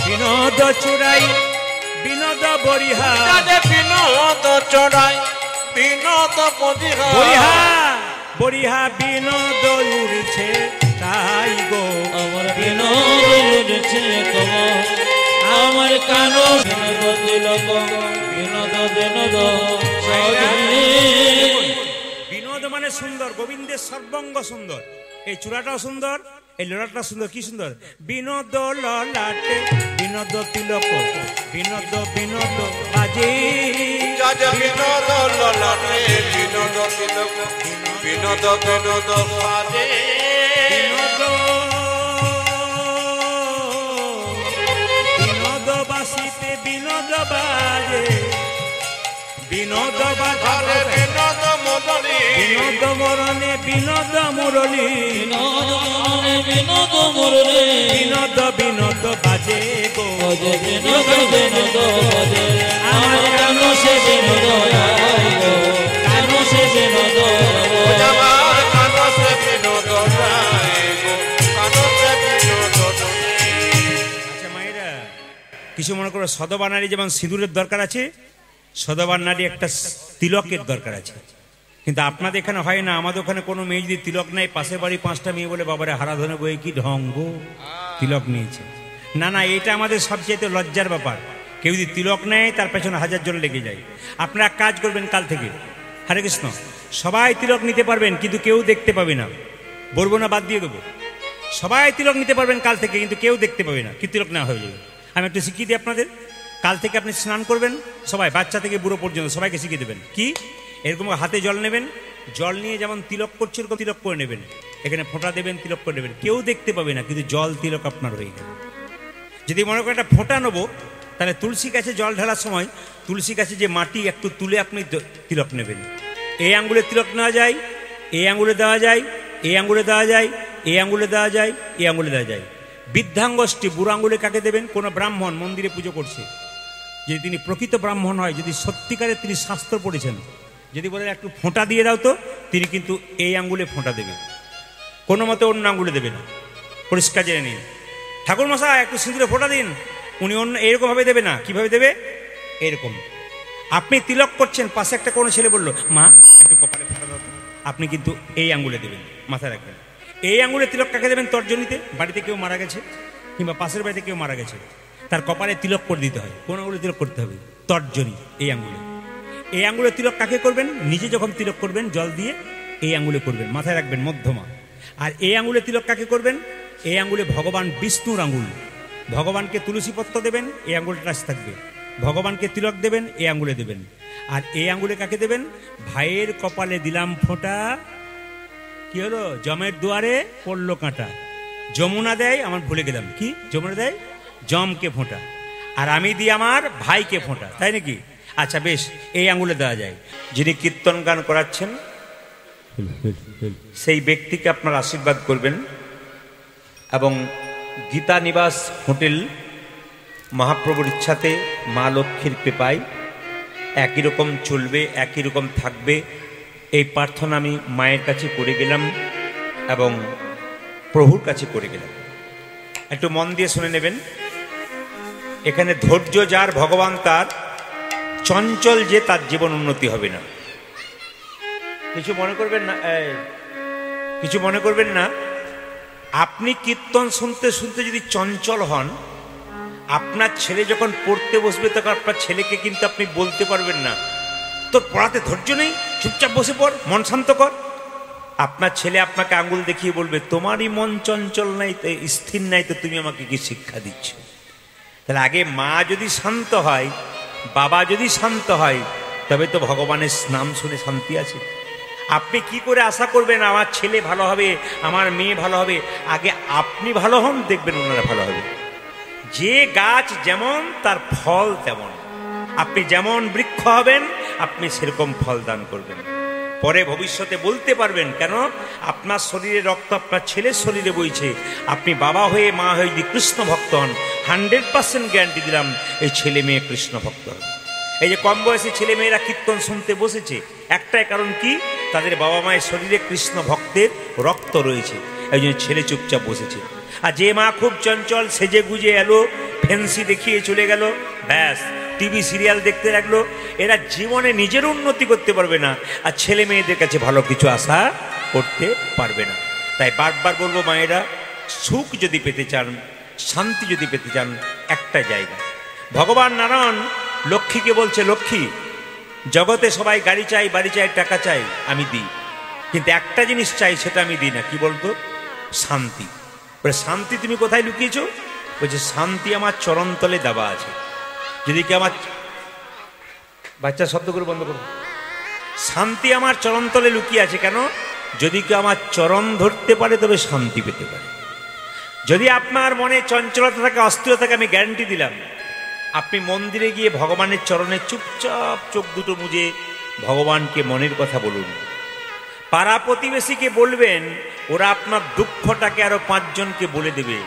বিনোদ চুরাই, বিনোদ বরিহা, বিনোদ চড়াই, বিনোদ বরিহা, বরিহা বরিহা বিনোদ উড়ছে তাই গো, আমার বিনোদ উড়ছে কমল, আমার কানো বিনোদ তিলক, বিনোদ বিনোদ সজনী। বিনোদ মানে সুন্দর, গোবিন্দের সর্বঙ্গ সুন্দর, এই চূড়াটাও সুন্দর, এই ললাটটা সুন্দর। কি সুন্দর! বিনোদ ললাটে বিনোদ তিলক, বিনোদ বিনোদ বাজে, বিনোদ ললাটে বিনোদ তিলক, বিনোদ বিনোদ সাজে। বিনোদ বিনোদ বাসিতে বিনোদ বাজে, বিনোদ বাজে বিনোদ মদনী, বিনোদ মরণে বিনোদ মুরলী, বিনোদ মনে বিনোদ মুরলী, বিনোদ বিনোদ বাজে গো, বাজে বিনোদ বিনোদ বাজে, আমার কানো সে বিনোদ রায় গো, কানো সে বিনোদ রায়। আমার কানসে বিনোদ রায় গো, কানসে বিনোদ রায়। আচ্ছা মায়েরা, কিছু মনে করো সদবা নারী যেমন সিঁদুরের দরকার আছে, সদবা নারী একটা তিলকের দরকার আছে। কিন্তু আপনাদের এখানে হয় না। আমাদের ওখানে কোনো মেয়ে যদি তিলক নেয়, পাশের বাড়ি 5টা মেয়ে বলে বাবারে হারাধনে বই কি ঢঙ্গ তিলক নিয়েছে। না না, এটা আমাদের সবচেয়ে লজ্জার ব্যাপার। কেউ যদি তিলক নেয় তার পেছনে 1000 জন লেগে যায়। আপনারা কাজ করবেন কাল থেকে, হরে কৃষ্ণ, সবাই তিলক নিতে পারবেন কিন্তু কেউ দেখতে পাবে না। বলবো না, বাদ দিয়ে দেবো। সবাই তিলক নিতে পারবেন কাল থেকে, কিন্তু কেউ দেখতে পাবে না, কি তিলক নেওয়া হয়ে যাবে। আমি একটু শিখিয়ে দিই আপনাদের। কাল থেকে আপনি স্নান করবেন, সবাই বাচ্চা থেকে বুড়ো পর্যন্ত সবাইকে শিখিয়ে দেবেন। কি এরকম হাতে জল নেবেন, জল নিয়ে যেমন তিলক করছে এরকম তিলক করে নেবেন। এখানে ফোঁটা দেবেন, তিলক করে নেবেন, কেউ দেখতে পাবে না, কিন্তু জল তিলক আপনার হয়ে গেল। যদি মনে করেন একটা ফোঁটা নেবো, তাহলে তুলসী গাছে জল ঢালার সময় তুলসী গাছে যে মাটি একটু তুলে আপনি তিলক নেবেন। এই আঙ্গুলে তিলক নেওয়া যায়, এই আঙ্গুলে দেওয়া যায়, এই আঙ্গুলে দেওয়া যায়, এই আঙ্গুলে দেওয়া যায়, এই আঙ্গুলে দেওয়া যায়। বৃদ্ধাঙ্গষ্টি বুড়ো আঙ্গুলে কাকে দেবেন? কোনো ব্রাহ্মণ মন্দিরে পুজো করছে, যদি তিনি প্রকৃত ব্রাহ্মণ হয়, যদি সত্যিকারে তিনি শাস্ত্র পড়েছেন, যদি বলে একটু ফোঁটা দিয়ে দাও তো, তিনি কিন্তু এই আঙ্গুলে ফোঁটা দেবে, কোনো মতে অন্য আঙ্গুলে দেবে না। পরিষ্কার জেনে নিন। ঠাকুর মশাই একটু সিঁদুরে ফোঁটা দিন, উনি অন্য এরকমভাবে দেবে না। কিভাবে দেবে? এরকম। আপনি তিলক করছেন, পাশে একটা কোনো ছেলে বললো মা একটু কপালে ফোঁটা দাও, আপনি কিন্তু এই আঙ্গুলে দেবেন, মাথায় রাখবেন। এই আঙ্গুলে তিলক কাকে দেবেন? তর্জনীতে। বাড়িতে কেউ মারা গেছে কিংবা পাশের বাড়িতে কেউ মারা গেছে, তার কপালে তিলক করে দিতে হয়। কোন আঙ্গুলে তিলক করতে হবে? তর্জনী, এই আঙ্গুলে। এই আঙ্গুলে তিলক কাকে করবেন? নিজে যখন তিলক করবেন জল দিয়ে এই আঙ্গুলে করবেন, মাথায় রাখবেন মধ্যমা। আর এই আঙ্গুলে তিলক কাকে করবেন? এই আঙ্গুলে ভগবান বিষ্ণুর আঙ্গুল। ভগবানকে তুলসী পত্র দেবেন, এই আঙ্গুলটা টাচ থাকবে। ভগবানকে তিলক দেবেন, এই আঙ্গুলে দেবেন। আর এই আঙ্গুলে কাকে দেবেন? ভাইয়ের কপালে দিলাম ফোঁটা, কি হলো? জমের দুয়ারে পড়লো কাঁটা। যমুনা দেয়, আমার ভুলে গেলাম, কি যমুনা দেয়? জমকে ফোঁটা। আর আমি দিই আমার ভাইকে ফোঁটা, তাই নাকি? আচ্ছা বেশ, এই আঙ্গুলে দেওয়া যায়। যিনি কীর্তন গান করাচ্ছেন সেই ব্যক্তিকে আপনার আশীর্বাদ করবেন। এবং গীতা নিবাস হোটেল মহাপ্রভুর ইচ্ছাতে মা লক্ষ্মীর কৃপায় একই রকম চলবে, একই রকম থাকবে, এই প্রার্থনা আমি মায়ের কাছে করে গেলাম এবং প্রভুর কাছে করে গেলাম। একটু মন দিয়ে শুনে নেবেন। এখানে ধৈর্য যার ভগবান তার, চঞ্চল যে তার জীবন উন্নতি হবে না। কিছু মনে করবেন না, কিছু মনে করবেন না। আপনি কীর্তন শুনতে শুনতে যদি চঞ্চল হন, আপনার ছেলে যখন পড়তে বসবে তখন আপনার ছেলেকে কিন্তু আপনি বলতে পারবেন না তোর পড়াতে ধৈর্য নেই, চুপচাপ বসে পড়, মন শান্ত কর। আপনার ছেলে আপনাকে আঙ্গুল দেখিয়ে বলবে তোমারই মন চঞ্চল নাই, স্থির নাই, তো তুমি আমাকে কি শিক্ষা দিচ্ছ? তাহলে আগে মা যদি শান্ত হয়, বাবা যদি শান্ত হয়, তবে তো ভগবানের নাম শুনে শান্তি আছে। আপনি কি করে আশা করবেন আমার ছেলে ভালো হবে, আমার মেয়ে ভালো হবে? আগে আপনি ভালো হন, দেখবেন ওনারা ভালো হবে। যে গাছ যেমন তার ফল তেমন। আপনি যেমন বৃক্ষ হবেন আপনি সেরকম ফল দান করবেন। পরে ভবিষ্যতে বলতে পারবেন, কেন আপনার শরীরে রক্ত আপনার ছেলের শরীরে বইছে। আপনি বাবা হয়ে মা হয়ে যদি কৃষ্ণ ভক্ত হন, 100% গ্যারান্টি দিলাম এই ছেলে মেয়ে কৃষ্ণ ভক্ত হবে। এই যে কম বয়সী ছেলে মেয়েরা কীর্তন শুনতে বসেছে, একটাই কারণ কি? তাদের বাবা মায়ের শরীরে কৃষ্ণ ভক্তের রক্ত রয়েছে, এই জন্য ছেলে চুপচাপ বসেছে। আর যে মা খুব চঞ্চল, সেজে গুজে এলো, ফ্যান্সি দেখিয়ে চলে গেল, ব্যাস টিভি সিরিয়াল দেখতে লাগলো, এরা জীবনে নিজের উন্নতি করতে পারবে না, আর ছেলে মেয়েদের কাছে ভালো কিছু আশা করতে পারবে না। তাই বারবার বলবো মায়েরা, সুখ যদি পেতে চান, শান্তি যদি পেতে চান, একটা জায়গা ভগবান নারায়ণ লক্ষ্মীকে বলছে, লক্ষ্মী, জগতে সবাই গাড়ি চাই, বাড়ি চাই, টাকা চাই, আমি দিই, কিন্তু একটা জিনিস চাই, সেটা আমি দিই না। কি বলতো? শান্তি। বলে শান্তি তুমি কোথায় লুকিয়েছো? বলছে শান্তি আমার চরণতলে দেওয়া আছে। যদি কি আমার বাচ্চা শব্দ করে বন্ধ করো, শান্তি আমার চরণতলে লুকিয়ে আছে। কেন? যদি কেউ আমার চরণ ধরতে পারে তবে শান্তি পেতে পারে। যদি আপনার মনে চঞ্চলতা থাকে, অস্থিরতা থাকে, আমি গ্যারান্টি দিলাম, আপনি মন্দিরে গিয়ে ভগবানের চরণে চুপচাপ চোখ দুটো মুজে ভগবানকে মনের কথা বলুন। পাড়া প্রতিবেশীকে বলবেন, ওরা আপনার দুঃখটাকে আরো 5 জনকে বলে দেবে,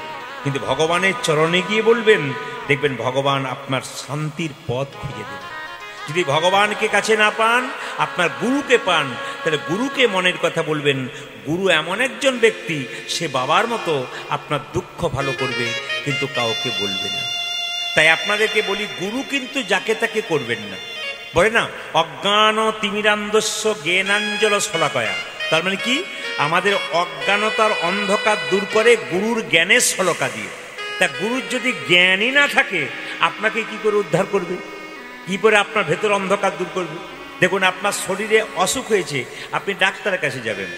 কিন্তু ভগবানের চরণে গিয়ে বলবেন, দেখবেন ভগবান আপনার শান্তির পথ খুঁজে দেবে। যদি ভগবানকে কাছে না পান, আপনার গুরুকে পান, তাহলে গুরুকে মনের কথা বলবেন। গুরু এমন একজন ব্যক্তি, সে বাবার মতো আপনার দুঃখ ভালো করবে, কিন্তু কাউকে বলবে না। তাই আপনাদেরকে বলি, গুরু কিন্তু যাকে তাকে করবেন না। বলে না, অজ্ঞান তিমিরান্ধস্য জ্ঞানাঞ্জল শলাকয়া। তার মানে কি? আমাদের অজ্ঞানতার অন্ধকার দূর করে গুরুর জ্ঞানের শলকা দিয়ে। তা গুরুর যদি জ্ঞানই না থাকে, আপনাকে কি করে উদ্ধার করবে? কি করে আপনার ভেতর অন্ধকার দূর করবে? দেখুন, আপনার শরীরে অসুখ হয়েছে, আপনি ডাক্তারের কাছে যাবেন।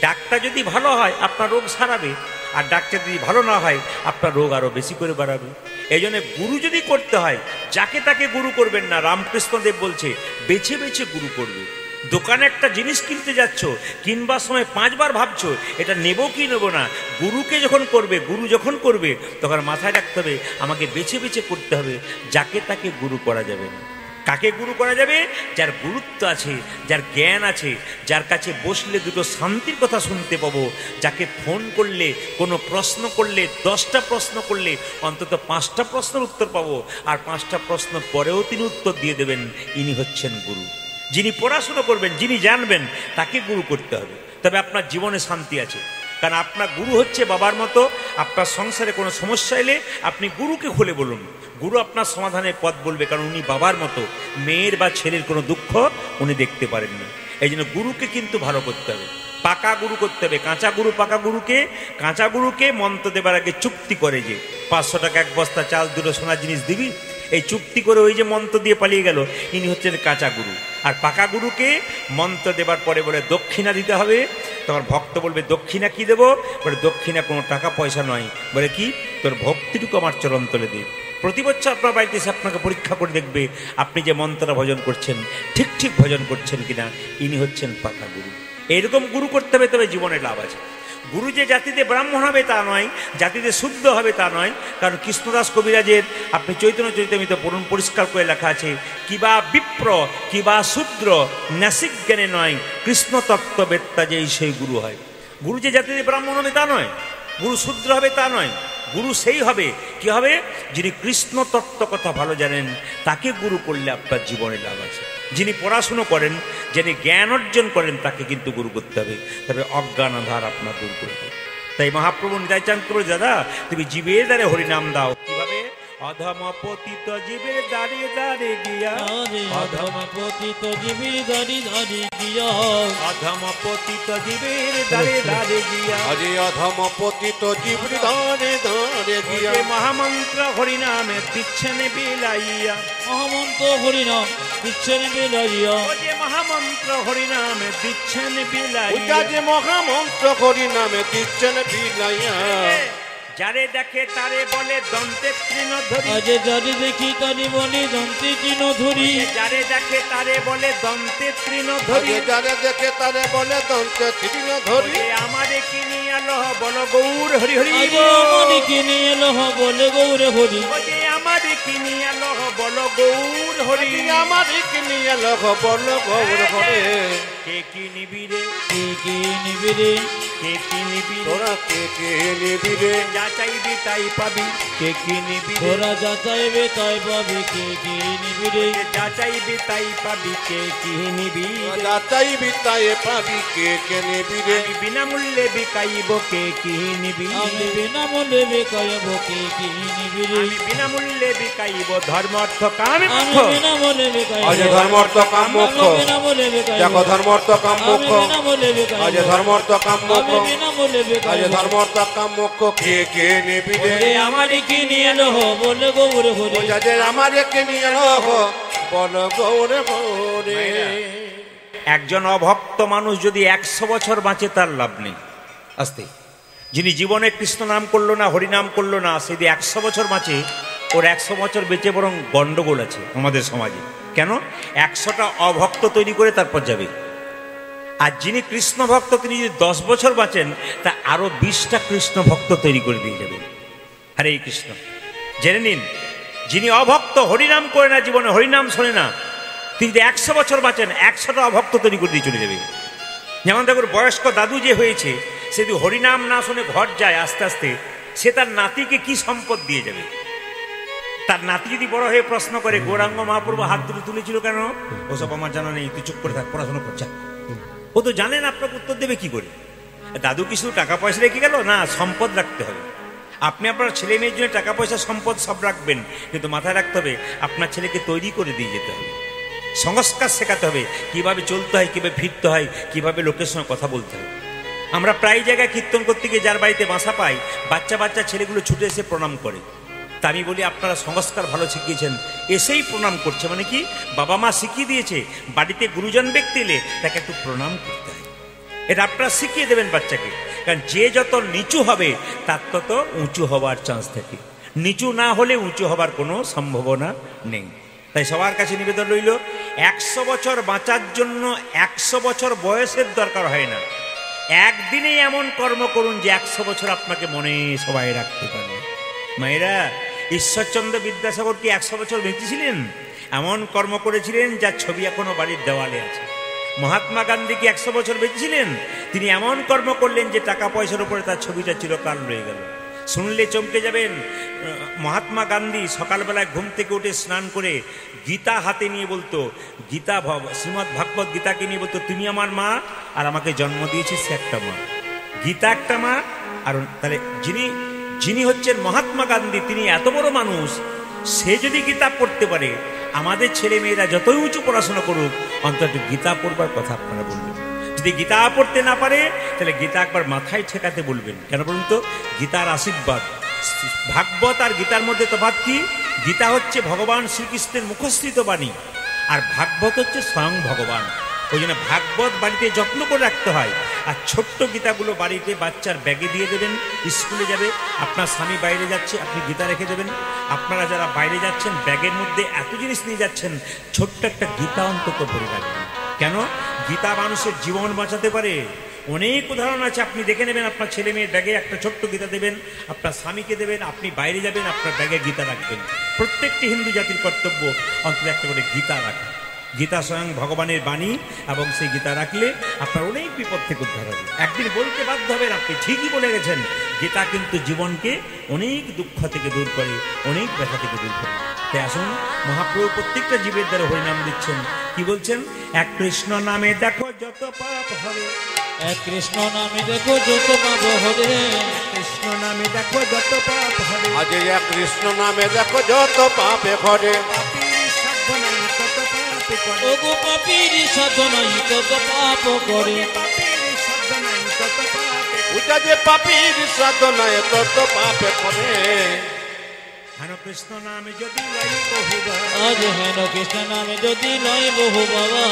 ডাক্তার যদি ভালো হয়, আপনার রোগ সারাবে, আর ডাক্তার যদি ভালো না হয়, আপনার রোগ আরো বেশি করে বাড়াবে। এই জন্য গুরু যদি করতে হয়, যাকে তাকে গুরু করবেন না। রামকৃষ্ণদেব বলছে, বেছে বেছে গুরু করবে। দোকানে একটা জিনিস কিনতে যাচ্ছ, কিনবার সময় 5 বার ভাবছো এটা নেব কি নেব না। গুরুকে যখন করবে, গুরু যখন করবে, তখন মাথায় রাখতে হবে, আমাকে বেছে বেছে করতে হবে। যাকে তাকে গুরু করা যাবে না। কাকে গুরু করা যাবে? যার গুরুত্ব আছে, যার জ্ঞান আছে, যার কাছে বসলে দুটো শান্তির কথা শুনতে পাবো, যাকে ফোন করলে, কোনো প্রশ্ন করলে, 10টা প্রশ্ন করলে অন্তত 5টা প্রশ্নের উত্তর পাবো, আর 5টা প্রশ্ন পরেও তিনি উত্তর দিয়ে দেবেন। ইনি হচ্ছেন গুরু। যিনি পড়াশুনো করবেন, যিনি জানবেন, তাকে গুরু করতে হবে। তবে আপনার জীবনে শান্তি আছে, কারণ আপনার গুরু হচ্ছে বাবার মতো। আপনার সংসারে কোনো সমস্যা এলে আপনি গুরুকে খুলে বলুন, গুরু আপনার সমাধানের পথ বলবে, কারণ উনি বাবার মতো। মেয়ের বা ছেলের কোনো দুঃখ উনি দেখতে পারেন না। এই জন্য গুরুকে কিন্তু ভালো করতে হবে, পাকা গুরু করতে হবে। কাঁচা গুরু পাকা গুরুকে, কাঁচা গুরুকে মন্ত্র দেবার আগে চুক্তি করে যে 500 টাকা 1 বস্তা চাল, 2টো সোনার জিনিস দিবি, এই চুক্তি করে ওই যে মন্ত্র দিয়ে পালিয়ে গেল, ইনি হচ্ছেন কাঁচা গুরু। আর পাকা গুরুকে মন্ত্র দেবার পরে বলে দক্ষিণা দিতে হবে। তখন ভক্ত বলবে, দক্ষিণা কি দেবো? বলে দক্ষিণা কোনো টাকা পয়সা নয়। বলে কি? তোর ভক্তিটুকু আমার চরণতলে দে। প্রতি বছর আপনার বাড়িতে এসে আপনাকে পরীক্ষা করে দেখবে, আপনি যে মন্ত্রটা ভজন করছেন ঠিক ঠিক ভজন করছেন কিনা। ইনি হচ্ছেন পাকা গুরু। এরকম গুরু করতে হবে, তবে জীবনে লাভ আছে। গুরু যে জাতিতে ব্রাহ্মণ হবে তা নয়, জাতিতে শুদ্ধ হবে তা নয়। কারণ কৃষ্ণদাস কবিরাজের, আপনি চৈতন্য চরিতামৃত পড়ুন, পরিষ্কার করে লেখা আছে, কিবা বিপ্র কিবা শূদ্র নাসিক জ্ঞানে নয়, কৃষ্ণ তত্ত্ববেত্তা যেই সেই গুরু হয়। গুরু যে জাতিতে ব্রাহ্মণ হবে তা নয়, গুরু শূদ্র হবে তা নয়। গুরু সেই হবে, কি হবে? যিনি কৃষ্ণ তত্ত্ব কথা ভালো জানেন, তাকে গুরু করলে আপনার জীবনে লাভ আছে। যিনি পড়াশুনো করেন, যিনি জ্ঞান অর্জন করেন, তাকে কিন্তু গুরু করতে হবে। তবে অজ্ঞান আধার আপনার দূর করবে। তাই মহাপ্রভু নিতাই চাঁদ করে, দাদা তুমি জীবের দ্বারে হরিনাম দাও। কিভাবে? অধম পতিত জীবের দ্বারে দ্বারে গিয়া, অধম পতিত জীবের দ্বারে দ্বারে গিয়া, অধম পতিত জীবের দ্বারে দ্বারে গিয়া, আজি অধম পতিত জীবের দ্বারে দ্বারে গিয়া, মহামন্ত্র হরিনামে দিচ্ছেন বিলাইয়া, মহামন্ত্র হরিনাম দিচ্ছেন বিলাইয়া, মহামন্ত্র হরিনামে দিচ্ছেন বিলাইয়া, যে মহামন্ত্র হরিনামে দিচ্ছেন বিলাইয়া। যারে দেখে তারে বলে দন্তে তৃণ ধরি, আজ যারে দেখি তারে বলে দন্তে তৃণ ধরি, যারে দেখে তারে বলে দন্তে তৃণ ধরি, যারে দেখে তারে বলে দন্তে তৃণ ধরি। আমারে কিনি আলো বল গৌর হরি হরি, আমারে কিনি আলো বলে গৌর হরি, আমারে কিনি আলো বল গৌর হরি, আমারে কিনি আলো বল গৌর হরি। কে কি নিবিরে, কে কি নিবিরে, কে কি নিবি রে? তোরা কে কে নিবি রে? যা চাইবি তাই পাবি, কে কি নিবি রে? তোরা যা চাইবে তাই পাবি, কে কি নিবি রে? যা চাইবি তাই পাবি, কে কি নিবি রে? যা চাইবি তাই পাবি, কে কে নিবি রে? আমি বিনামূল্যে বিকাইব, কে কি নিবি আমি রে? বিনামূল্যে বিকাইব, কে কি নিবি রে? আমি বিনামূল্যে বিকাইব ধর্ম অর্থ কাম আমি মোক্ষ। বিনামূল্যে বিকাইব, আজ ধর্ম অর্থ কাম মোক্ষ। আমি বিনামূল্যে বিকাইব, দেখো ধর্ম অর্থ কাম আমি মোক্ষ। বিনামূল্যে বিকাইব, আজ ধর্ম অর্থ কাম মোক্ষ। আমি বিনামূল্যে আজ বিকাইব। ধর্ম অর্থ কাম মোক্ষ, কে কে নিবি রে? ওরে আমারে কি নিয়ে এলো হো বলে গৌরে হরে। যাদের আমার কে নিয়ে এলো বল গৌরে গৌরে। একজন অভক্ত মানুষ যদি 100 বছর বাঁচে তার লাভ নেই। আস্তে, যিনি জীবনে কৃষ্ণ নাম করলো না, হরিনাম করলো না, সে যদি 100 বছর বাঁচে, ওর 100 বছর বেঁচে বরং গন্ডগোল আছে আমাদের সমাজে। কেন? 100টা অভক্ত তৈরি করে তারপর যাবে। আর যিনি কৃষ্ণ ভক্ত তিনি যদি 10 বছর বাঁচেন, তা আরো 20টা কৃষ্ণ ভক্ত তৈরি করে দিয়ে যাবেন। হরে কৃষ্ণ। জেনে নিন, যিনি অভক্ত, হরিনাম করে না, জীবনে হরিনাম শোনে না, তিনি যদি 100 বছর বাঁচেন, 100টা অভক্ত তৈরি করে দিয়ে চলে যাবে। যেমন দেখুন, বয়স্ক দাদু যে হয়েছে, সে যদি হরিনাম না শুনে ঘর যায়, আস্তে আস্তে সে তার নাতিকে কি সম্পদ দিয়ে যাবে? তার নাতি যদি বড় হয়ে প্রশ্ন করে, গৌরাঙ্গ মহাপ্রভু হাত দুটো তুলেছিল কেন? ওসব আমার জানা নেই, তুই চুপ করে থাক, পড়াশোনা করছে। ও তো জানেন আপনাকে উত্তর দেবে কি করে। দাদু কি শুধু টাকা পয়সা রেখে গেল? না, সম্পদ রাখতে হবে। আপনি আপনার ছেলে মেয়ের জন্য টাকা পয়সা সম্পদ সব রাখবেন, কিন্তু মাথায় রাখতে হবে আপনার ছেলেকে তৈরি করে দিয়ে যেতে হবে, সংস্কার শেখাতে হবে, কিভাবে চলতে হয়, কিভাবে ফিরতে হয়, কিভাবে লোকের সঙ্গে কথা বলতে হয়। আমরা প্রায় জায়গায় কীর্তন করতে গিয়ে যার বাড়িতে বাসা পাই, বাচ্চা বাচ্চা ছেলেগুলো ছুটে এসে প্রণাম করে। তা আমি বলি, আপনারা সংস্কার ভালো শিখিয়েছেন, এসেই প্রণাম করছে মানে কি? বাবা মা শিখিয়ে দিয়েছে, বাড়িতে গুরুজন ব্যক্তি এলে তাকে একটু প্রণাম করতে হয়। এটা আপনারা শিখিয়ে দেবেন বাচ্চাকে। কারণ যে যত নিচু হবে তার তত উঁচু হওয়ার চান্স থাকে, নিচু না হলে উঁচু হবার কোনো সম্ভাবনা নেই। তাই সবার কাছে নিবেদন রইল, 100 বছর বাঁচার জন্য 100 বছর বয়সের দরকার হয় না। একদিনেই এমন কর্ম করুন যে 100 বছর আপনাকে মনে সবাই রাখতে পারবে। মায়েরা, ঈশ্বরচন্দ্র বিদ্যাসাগর কি 100 বছর বেঁচেছিলেন? এমন কর্ম করেছিলেন যার ছবি এখনো বাড়ির দেওয়ালে আছে। মহাত্মা গান্ধী কি 100 বছর বেঁচেছিলেন? তিনি এমন কর্ম করলেন যে টাকা পয়সার উপরে তার ছবিটা চিরকাল রয়ে গেল। শুনলে চমকে যাবেন, মহাত্মা গান্ধী সকালবেলায় ঘুম থেকে উঠে স্নান করে গীতা হাতে নিয়ে বলতো, গীতা শ্রীমদ্ ভাগবত গীতাকে নিয়ে বলতো, তুমি আমার মা, আর আমাকে জন্ম দিয়েছে সে একটা মা, গীতা একটা মা। আর তাহলে যিনি হচ্ছেন মহাত্মা গান্ধী, তিনি এত বড় মানুষ, সে যদি গীতা পড়তে পারে, আমাদের ছেলে মেয়েরা যতই উঁচু পড়াশোনা করুক, অন্তত গীতা পড়বার কথা আপনারা বলবেন। যদি গীতা পড়তে না পারে, তাহলে গীতা একবার মাথায় ঠেকাতে বলবেন। কেন বলুন তো? গীতার আশীর্বাদ। ভাগবত আর গীতার মধ্যে তফাৎ কি? গীতা হচ্ছে ভগবান শ্রীকৃষ্ণের মুখস্থিত বাণী, আর ভাগবত হচ্ছে স্বয়ং ভগবান। ওই জন্য ভাগবত বাড়িতে যত্ন করে রাখতে হয়, আর ছোট্ট গীতাগুলো বাড়িতে বাচ্চার ব্যাগে দিয়ে দেবেন। স্কুলে যাবে, আপনার স্বামী বাইরে যাচ্ছে, আপনি গীতা রেখে দেবেন। আপনারা যারা বাইরে যাচ্ছেন, ব্যাগের মধ্যে এত জিনিস নিয়ে যাচ্ছেন, ছোট্ট একটা গীতা অন্তত পড়ে রাখবেন। কেন? গীতা মানুষের জীবন বাঁচাতে পারে। অনেক উদাহরণ আছে, আপনি দেখে নেবেন। আপনার ছেলে মেয়ের ব্যাগে একটা ছোট্ট গীতা দেবেন, আপনার স্বামীকে দেবেন, আপনি বাইরে যাবেন, আপনার ব্যাগে গীতা রাখবেন। প্রত্যেকটি হিন্দু জাতির কর্তব্য অন্তত একটা করে গীতা রাখা। গীতা স্বয়ং ভগবানের বাণী, এবং সেই গীতা রাখলে আপনার অনেক বিপদ থেকে উদ্ধার হবে। একদিন বলতে বাধ্য হবেন, আপনি ঠিকই বলে গেছেন, গীতা কিন্তু জীবনকে অনেক দুঃখ থেকে দূর করে, অনেক ব্যথা থেকে দূর করে। তাই আসুন, মহাপ্রভু প্রত্যেকটা জীবের দ্বারা হরিনাম দিচ্ছেন। কি বলছেন? এক কৃষ্ণ নামে দেখো যত পাপ হবে, এক কৃষ্ণ নামে দেখো যত পাপ হবে, কৃষ্ণ নামে দেখো যত পাপ হবে। আজ এক কৃষ্ণ নামে দেখো যত পাপে ঘটে, পাপীর সাধ্য নাই তত পাপ করে, ওগো পাপীর সাধ্য নাই তত পাপ করে, পাপীর সাধ্য নাই তত পাপ করে। পূজা যে পাপীর সাধ্য নাই তত পাপে করে। হেন কৃষ্ণ নামে যদি লই বহুবার, আজ হেন কৃষ্ণ নামে যদি লয় বহু বাবা,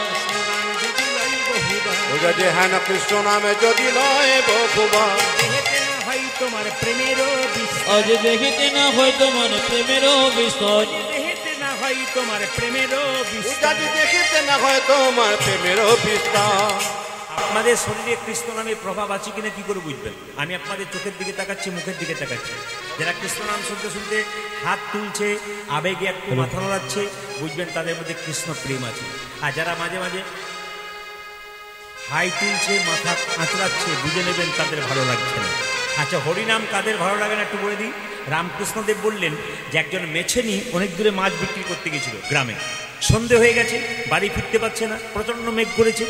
কৃষ্ণ নামে যদি লই বহুবার, পূজা যে হেন কৃষ্ণ নামে যদি লয় বহুবা, দেহেতে না হয় তোমার প্রেমেরও বিস্তার, আজ দেখিতে না হয় তোমার প্রেমেরও বিস্তার, দেহেতে না হয় তোমার প্রেমেরও পূজা বিস্তার। যে দেখিতে না হয় তোমার প্রেমেরও বিস্তার। আপনাদের শরীরে কৃষ্ণ নামের প্রভাব আছে কিনা কি করে বুঝবেন? আমি আপনাদের চোখের দিকে তাকাচ্ছি, মুখের দিকে তাকাচ্ছি। যারা কৃষ্ণ নাম শুনতে শুনতে হাত তুলছে, আবেগে একটু মাথা নাড়াচ্ছে, বুঝবেন তাদের মধ্যে কৃষ্ণ প্রেম আছে। আর যারা মাঝে মাঝে হাই তুলছে, মাথা আঁচড়াচ্ছে, বুঝে নেবেন তাদের ভালো লাগছে না। আচ্ছা, হরিনাম কাদের ভালো লাগে না একটু বলে দিই। রামকৃষ্ণদেব বললেন যে একজন মেছেনি অনেক দূরে মাছ বিক্রি করতে গেছিল গ্রামে। সন্ধে হয়ে গেছে, বাড়ি ফিরতে পারছে না, প্রচণ্ড মেঘ করেছে।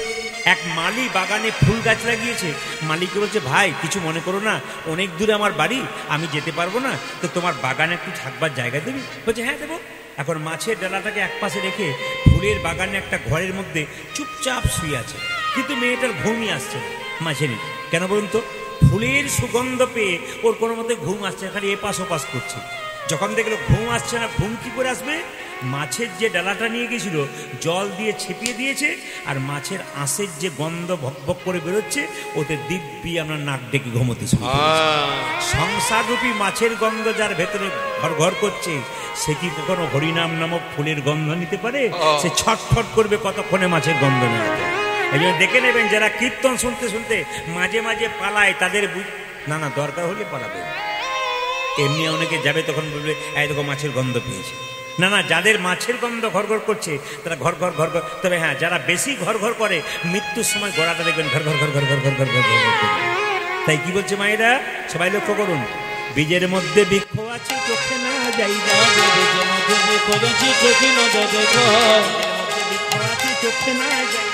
এক মালি বাগানে ফুল গাছ লাগিয়েছে। মালিককে বলছে, ভাই কিছু মনে করো না, অনেক দূরে আমার বাড়ি, আমি যেতে পারবো না, তো তোমার বাগানে একটু থাকবার জায়গা দেবে? বলছে, হ্যাঁ দেবো। এখন মাছের ডালাটাকে এক পাশে রেখে ফুলের বাগানে একটা ঘরের মধ্যে চুপচাপ শুয়ে আছে, কিন্তু মেয়েটার ঘুমই আসছে না। মাছেরই কেন বলুন তো? ফুলের সুগন্ধ পেয়ে ওর কোনো মতে ঘুম আসছে না, খালি এপাশ ওপাশ করছে। যখন দেখলো ঘুম আসছে না, ঘুম কি করে আসবে? মাছের যে ডালাটা নিয়ে গেছিল জল দিয়ে ছেপিয়ে দিয়েছে, আর মাছের আঁশের যে গন্ধ ভকভক করে বেরোচ্ছে, ওতে দিব্যি আমরা নাক ডেকে ঘুমোতে শুরু করেছি। সংসাররূপী মাছের গন্ধ যার ভেতরে ঘর ঘর করছে, সে কি কখনো হরিনাম নামক ফুলের গন্ধ নিতে পারে? সে ছটফট করবে কতক্ষণে মাছের গন্ধ নিতে। এই জন্য দেখে নেবেন যারা কীর্তন শুনতে শুনতে মাঝে মাঝে পালায়, তাদের না না দরকার হলে পালাবে। এমনি অনেকে যাবে, তখন বলবে এই দেখো মাছের গন্ধ পেয়েছে। না না, যাদের মাছের গন্ধ ঘর ঘর করছে তারা ঘর ঘর ঘর ঘর। তবে হ্যাঁ, যারা বেশি ঘর ঘর করে মৃত্যুর সময় গড়াটা দেখবেন ঘর ঘর ঘর ঘর ঘর ঘর ঘর ঘর ঘর ঘর। তাই কি বলছে মায়েরা, সবাই লক্ষ্য করুন, বীজের মধ্যে বৃক্ষ আছে চোখে না যাই,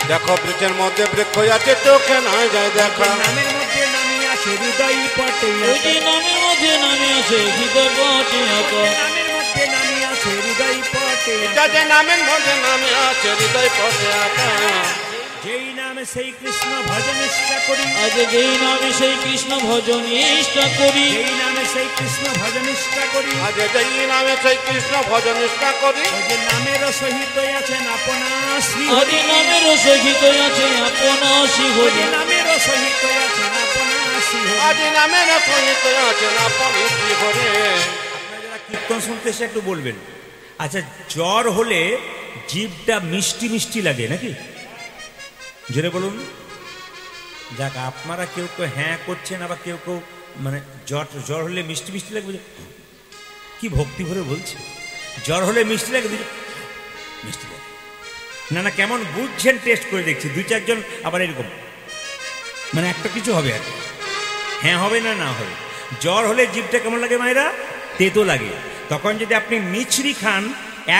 দেখো বৃক্ষের মধ্যে বৃক্ষ আছে চোখে না যায় দেখা। নামের মধ্যে নামি আছে হৃদয় পটে, নামের মধ্যে নামে আছে হৃদয় পটে, নামের মধ্যে নামি আছে হৃদয় পটে, যাদের নামের মধ্যে নামে আছে হৃদয় পটে আঁকা। যেই নামে সেই কৃষ্ণ ভজন নিষ্ঠা করি, আজ যেই নামে সেই কৃষ্ণ ভজন নিষ্ঠা করি, যেই নামে সেই কৃষ্ণ ভজন নিষ্ঠা করি, আজ যেই নামে সেই কৃষ্ণ ভজন নিষ্ঠা করি। ওই যে নামের সহিত আছেন আপনা শ্রী হরি হরি, নামের সহিত আছে আপন শ্রী ওই হরি, যে নামের সহিত আছেন আপনা শ্রী হরি। আজ নামের সহিত আছেন আপন শ্রী হরি। আপনারা যারা কীর্তন শুনতে এসে একটু বলবেন, আচ্ছা জ্বর হলে জিভটা মিষ্টি মিষ্টি লাগে নাকি? জোরে বলুন। যাক, আপনারা কেউ কেউ হ্যাঁ করছেন, আবার কেউ কেউ মানে জ্বর হলে মিষ্টি মিষ্টি লাগবে, কি ভক্তি ভরে বলছে। জ্বর হলে মিষ্টি লাগে, মিষ্টি লাগে না না, কেমন বুঝছেন টেস্ট করে দেখছি। দুই চারজন আবার এরকম মানে একটা কিছু হবে আর হ্যাঁ হবে না না হবে। জ্বর হলে জিভটা কেমন লাগে মায়েরা? তেতো লাগে। তখন যদি আপনি মিছরি খান,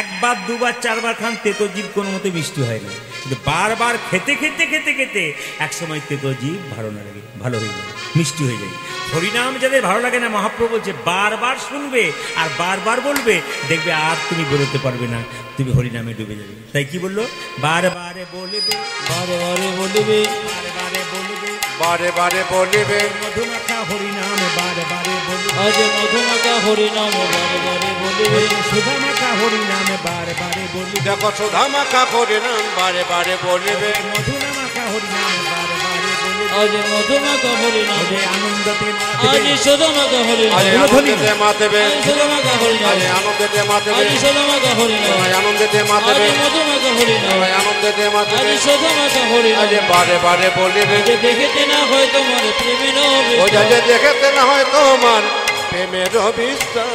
একবার দুবার চারবার খান, তেতো জিভ কোনো মতে মিষ্টি হয় না। কিন্তু বারবার খেতে খেতে খেতে খেতে একসময় তেতো জিভ ভালো না লাগে, ভালো হয়ে যায়, মিষ্টি হয়ে যায়। হরিনাম যাদের ভালো লাগে না, মহাপ্রভু বলছে বারবার শুনবে আর বারবার বলবে, দেখবে আর তুমি বেরোতে পারবে না, তুমি হরিনামে ডুবে যাবে। তাই কি বললো? বারবারে বলবে, বারে বারে বলিবে, বারবারে বলবে, বারে বারে বলিবে, মধুমাখা হরিনামে বারবারে বলবে, আজ মধুমাখা হরিনাম বারে বারে বলিবে, সুধামাখা হরিনামে বারবারে বলবে, দেখো সুধা মাখা হরিনাম বারে বারে বলিবে, মধুনামাখা হরিনামে বারবারে বলবে, আজ মধুমাখা হরিনাম, আনন্দতে আজ সুধামাখা হরিনাম, আজ আনন্দে মা দেবে, আজ সুধামাখা হরিনাম, আজ আনন্দে মা দেবে, আজ সুধামাখা হরিনাম, আজ আনন্দে মা আজ দেবে, মধুমাখা হরিনাম, আজ আনন্দে মা আজ দেবে, সুধামাখা হরিনাম, আজ বারে বারে বলিবে, যে দেখিতে না হয় তোমার প্রেমের ও যাতে দেখতে না হয় তোমার প্রেমের বিস্তার।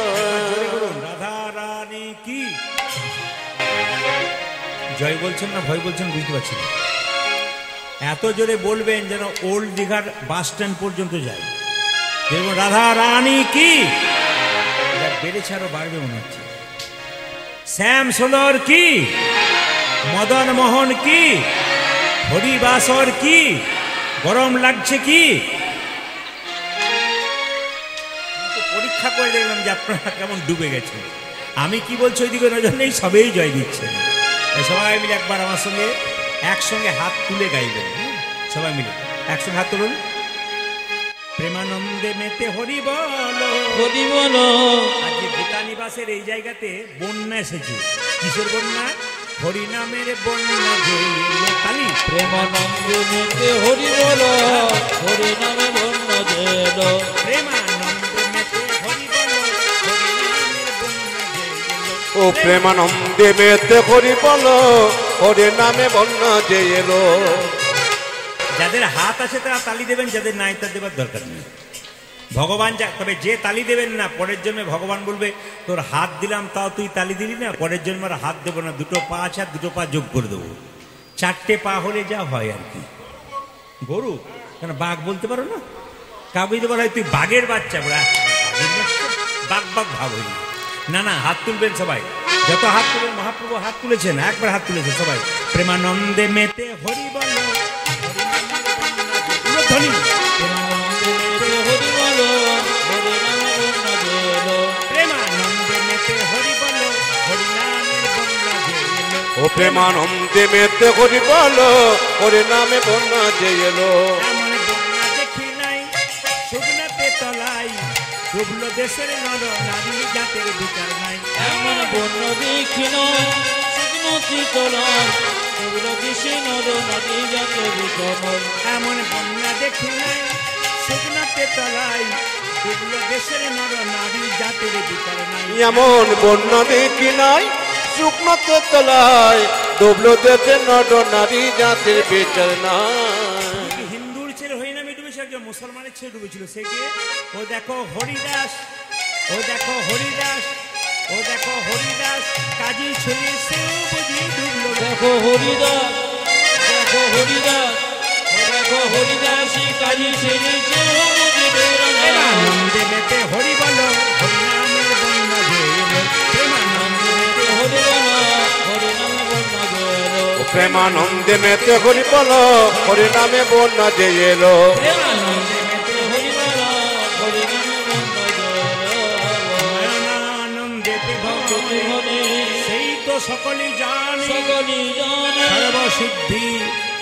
রাধা রানী কি জয় বলছেন না ভয় বলছেন বুঝতে পারছি না। এত জোরে বলবেন যেন ওল্ড দীঘার বাস স্ট্যান্ড পর্যন্ত যায়। যেরকম রাধা রানী কি, বেড়েছে আরো বাড়বে মনে হচ্ছে। শ্যাম সুন্দর কি, মদন মোহন কি, হরিবাসর কি, গরম লাগছে কি? পরীক্ষা করে দেখলাম যে আপনারা কেমন ডুবে গেছেন। আমি কি বলছি ওইদিকে নজর নেই, সবেই জয় দিচ্ছেন। সবাই মিলে একবার আমার সঙ্গে একসঙ্গে হাত তুলে গাইবেন। সবাই মিলে একসঙ্গে হাত তুলুন। প্রেমানন্দে মেতে হরি বলো, হরি বলো। আজকে গীতা নিবাসের এই জায়গাতে বন্যা এসেছে। কিসের বন্যা? হরি নামের বন্যা যে কালী। প্রেমানন্দে মেতে হরি বলো, হরি নামে বন্যা যেল। প্রেমানন্দে মেতে হরি বলো, হরি নামের বন্যা যে এলো। ও প্রেমানন্দে মেতে হরি বলো, হরি নামে বন্যা যে এলো। যাদের হাত আছে তারা তালি দেবেন, যাদের নাই তার দেবার দরকার নেই। ভগবান তবে যে তালি দেবেন না, পরের জন্মে ভগবান বলবে তোর হাত দিলাম তাও তুই তালি দিলি না, পরের জন্মে আর হাত দেবো না, দুটো পা আছে আর দুটো পা যোগ করে দেবো। চারটে পা হলে যা হয় আর কি। গরু কেন বাঘ বলতে পারো না? কাউকে যদি বলা হয় তুই বাঘের বাচ্চা, বলে বাঘ বাঘ ভাব হইনি। না না, হাত তুলবেন সবাই, যত হাত তুলবেন। মহাপ্রভু হাত তুলেছেন, একবার হাত তুলেছেন সবাই। প্রেমানন্দে মেতে হরি বল, ধ্বনি প্রেমানন্দে মেতে হরি বল, হরি নামের বন্যা জেলো। ও প্রেমানন্দে মেতে হরি বল, হরি নামে বন্যা যে এলো। এমন বন্যা দেখি নাই শুকনাতে তলাই, ডুবলো দেশের নর নারী জাতের বিচার নাই। এমন বন্য দেখিন শুকনোতে তলায়, ডুবলো দেশের নর নারী জাতের বিচার নাই। এমন বন্যা দেখি নাই শুকনাতে তলাই, ডুবলো দেশের নর নারী জাতের বিচার নাই। এমন বন্যা দেখি নাই শুকনোতে তলায়, ডুবলো দেশে নর নারী জাতির বিচার নাই। হিন্দুর ছেলে হরিনামে ডুবেছে, একজন মুসলমানের ছেলে ডুবেছিল। সে কে? ও দেখো হরিদাস, ও দেখো হরিদাস, ও দেখো হরিদাস, কাজী ছেলে সেও বুঝি ডুবলো। দেখো হরিদাস, দেখো হরিদাস, দেখো হরিদাস, কাজী ছেলে সেও বুঝি ডুবলো। প্রেমানন্দে মেতে হরি বল, হরি নামের বন্যা জেলো। প্রেমানন্দে মেতে হরি বল, হরি নামে বন্যা জেলো। ও প্রেমানন্দে মেতে হরি বল, হরি নামে বন্যা যে এলো। প্রেমানন্দে মেতে হরি বল, হরি নামে বন্যা জেলো। নয়নানন্দেতে ভক্তি ভবে, ভবে, সেই তো সকলেই জানে, সকলই জানে, সর্বসিদ্ধি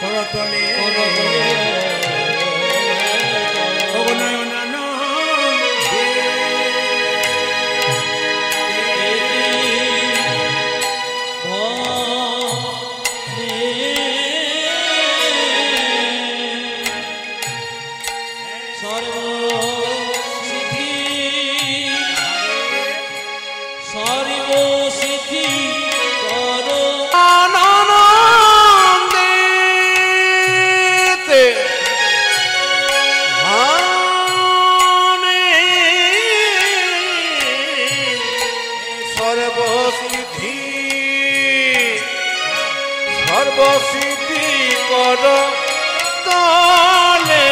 করতলে। করতলে। ও নয়নানন্দে আনন্দেতে হানে সর্বসিদ্ধি, সর্বসিদ্ধি কর তলে।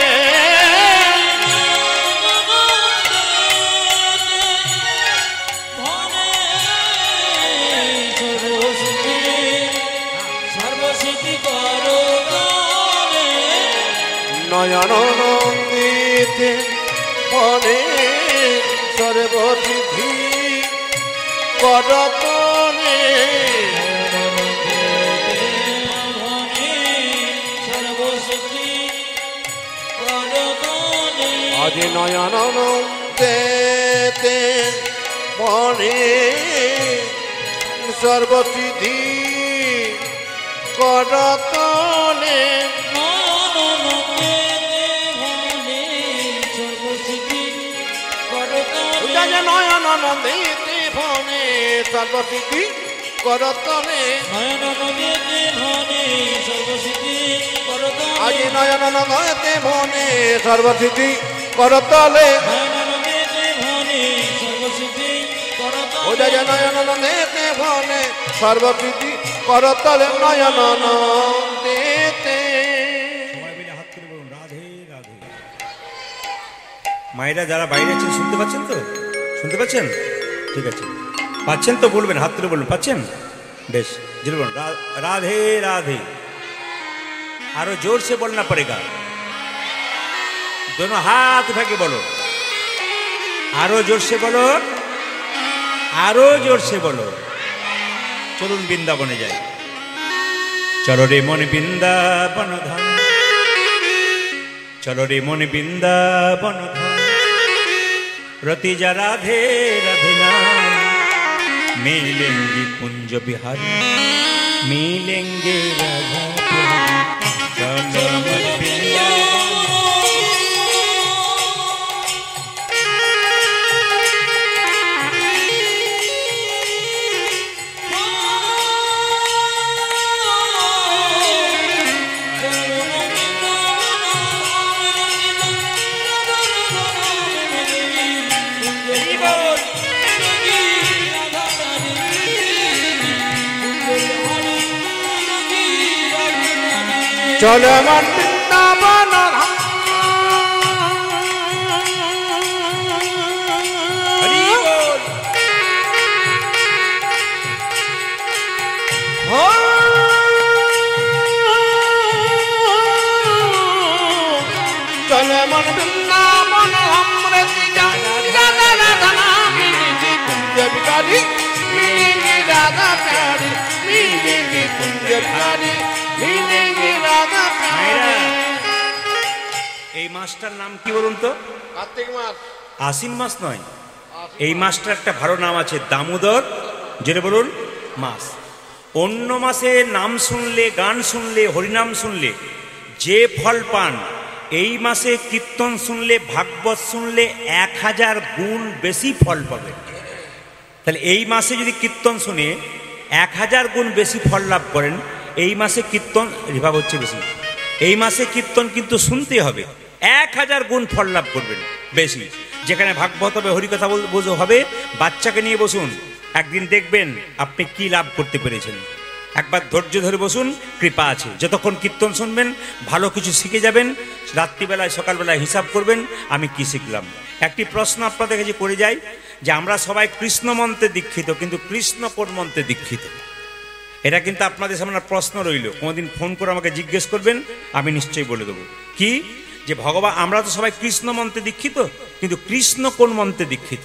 নয়নানন্দিতে মনে সর্বসিদ্ধি করতলে। আজ নয়নানন্দিতে মনে সর্বসিদ্ধি করতলে। নয়নানন্দিতে মনে সর্বসিদ্ধি করতলে। আজ নয়নানন্দিতে মনে সর্বসিদ্ধি করতলে। ও জয় নয়নানন্দিতে মনে সর্বসিদ্ধি করতলে। নয়নানন্দিতে। সবাই মিলে হাত তুলে বলুন রাধে রাধে। মায়েরা যারা বাইরে আছেন শুনতে পাচ্ছেন তো? শুনতে পাচ্ছেন? ঠিক আছে, পাচ্ছেন তো বলবেন, হাত তুলে বলুন পাচ্ছেন। বেশ, জোরে বলুন राधे राधे। आरो जोर से बोलना पड़ेगा, दोनों हाथ उठा के बोलो, आरो जोर से बोलो, आरो जोर से बोलो। चलुन बृंदावने जाए, चलो रे मन बृंदावन धाम, चलो रे मन बृंदावन धाम। रतिजा राधे राधे नाम, मिलेंगे कुंज बिहारी, मिलेंगे राधा प्यारी। चलो मन बृंदावन। চলো আমার বৃন্দাবন বৃন্দাবন ধাম হরি বল। চলে মন বৃন্দাবন ধাম রে রাধা রাধা নামে কুঞ্জ বিহারি মিলেঙ্গে রাধা প্যারি মিলেঙ্গে কুঞ্জ বিহারি মিলেঙ্গে রাধা প্যারি। এই মাসটার নাম কি বলুন তো? কার্তিক মাস। আশ্বিন মাস নয়, এই মাসটার একটা ভালো নাম আছে, দামোদর, যেটা বলুন মাস। অন্য মাসে নাম শুনলে, গান শুনলে, হরিনাম শুনলে যে ফল পান, এই মাসে কীর্তন শুনলে, ভাগবত শুনলে 1000 গুণ বেশি ফল পাবেন। তাহলে এই মাসে যদি কীর্তন শুনে 1000 গুণ বেশি ফল লাভ করেন, এই মাসে কীর্তন রিভাব হচ্ছে বেশি, এই মাসে কীর্তন কিন্তু শুনতে হবে, 1000 গুণ ফল লাভ করবেন বেশি। যেখানে ভাগবত হবে, হরিকথা হবে, বাচ্চাকে নিয়ে বসুন, একদিন দেখবেন আপনি কি লাভ করতে পেরেছেন। একবার ধৈর্য ধরে বসুন, কৃপা আছে। যতক্ষণ কীর্তন শুনবেন ভালো কিছু শিখে যাবেন, রাত্রিবেলায় সকালবেলায় হিসাব করবেন আমি কি শিখলাম। একটি প্রশ্ন আপনাদের কাছে করে যাই, যে আমরা সবাই কৃষ্ণ মন্ত্রে দীক্ষিত, কিন্তু কৃষ্ণ কোন মন্ত্রে দীক্ষিত? এটা কিন্তু আপনাদের সামনে প্রশ্ন রইল, কোনোদিন ফোন করে আমাকে জিজ্ঞেস করবেন, আমি নিশ্চয়ই বলে দেবো। কি? যে ভগবান, আমরা তো সবাই কৃষ্ণ মন্ত্রে দীক্ষিত, কিন্তু কৃষ্ণ কোন মন্ত্রে দীক্ষিত?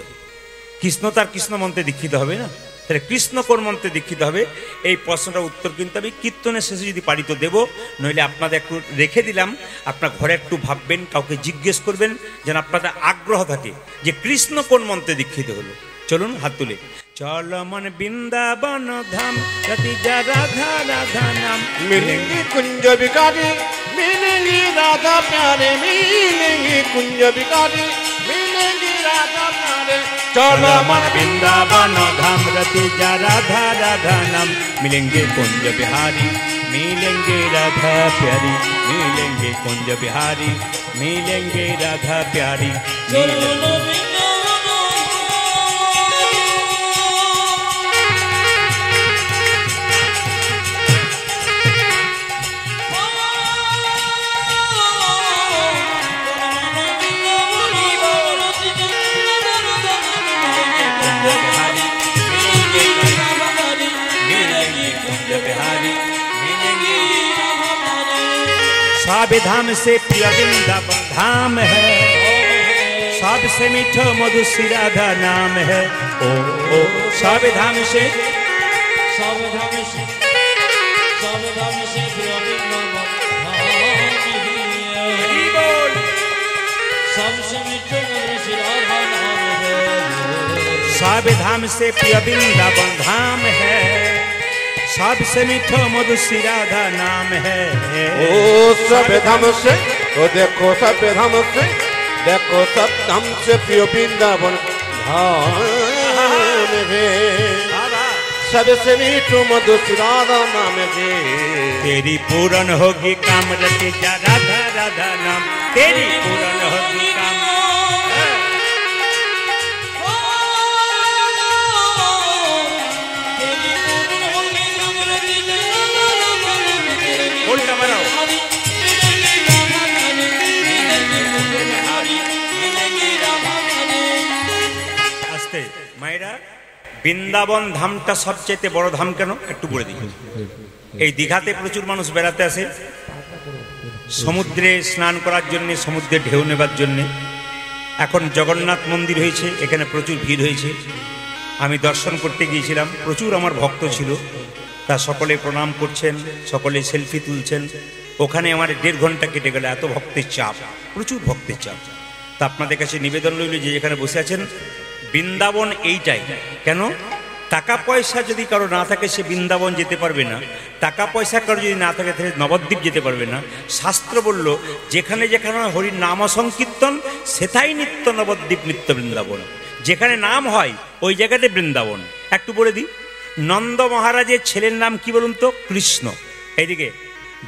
কৃষ্ণ তার কৃষ্ণ মন্ত্রে দীক্ষিত হবে না, তাহলে কৃষ্ণ কোন মন্ত্রে দীক্ষিত হবে? এই প্রশ্নটার উত্তর কিন্তু আমি কীর্তনের শেষে যদি পারি তো দেবো, নইলে আপনাদের একটু রেখে দিলাম, আপনার ঘরে একটু ভাববেন, কাউকে জিজ্ঞেস করবেন, যেন আপনাদের আগ্রহ থাকে যে কৃষ্ণ কোন মন্ত্রে দীক্ষিত হলো। চলুন হাত তুলে, চল মন বৃন্দাবন ধাম রতি যা রাধা রাধা নাম मिलेंगे कुंज बिहारी मिलेंगे राधा प्यारे मिलेंगे कुंज बिहारी मिलेंगे राधा प्यारे। चलो मन वृंदावन धाम रति जा राधा राधा नाम मिलेंगे कुंज बिहारी मिलेंगे राधा प्यारी मिलेंगे कुंज बिहारी मिलेंगे राधा प्यारी। सब धाम से प्रिय वृंदावन धाम है, सबसे मीठो मधु श्री राधा नाम है। ओ ओ सब धाम से प्रिय वृंदावन धाम है, सबसे मीठो मधु श्री राधा नाम है। सब धाम से प्रिय वृंदावन धाम है, सबसे मीठो मधु श्री राधा नाम है। ओ सब धाम से, ओ देखो सब धाम से, देखो सब धाम से प्रिय वृंदावन धाम है, सबसे मीठो मधु श्री राधा नाम है। तेरी पूर्ण होगी काम रति जा राधा राधा नाम, तेरी पूर्ण होगी काम। उल्टा बनाओ। আস্তে মায়েরা, বৃন্দাবন ধামটা সবচেয়ে বড় ধাম কেন একটু বলে দিই। এই দীঘাতে প্রচুর মানুষ বেড়াতে আসে, সমুদ্রে স্নান করার জন্যে, সমুদ্রে ঢেউ নেবার জন্যে। এখন জগন্নাথ মন্দির হয়েছে, এখানে প্রচুর ভিড় হয়েছে। আমি দর্শন করতে গিয়েছিলাম, প্রচুর আমার ভক্ত ছিল, তা সকলে প্রণাম করছেন, সকলে সেলফি তুলছেন। ওখানে আমার 1.5 ঘন্টা কেটে গেল, এত ভক্তের চাপ, প্রচুর ভক্তের চাপ। তা আপনাদের কাছে নিবেদন রইল যে যেখানে বসে আছেন, বৃন্দাবন এইটাই। কেন? টাকা পয়সা যদি কারো না থাকে সে বৃন্দাবন যেতে পারবে না, টাকা পয়সা কারো যদি না থাকে তাহলে নবদ্বীপ যেতে পারবে না। শাস্ত্র বলল যেখানে যেখানে হরির নাম সংকীর্তন সেটাই নিত্য নবদ্বীপ নিত্য বৃন্দাবন। যেখানে নাম হয় ওই জায়গাতে বৃন্দাবন। একটু বলে দিই, নন্দ মহারাজের ছেলের নাম কি বলুন তো? কৃষ্ণ। এইদিকে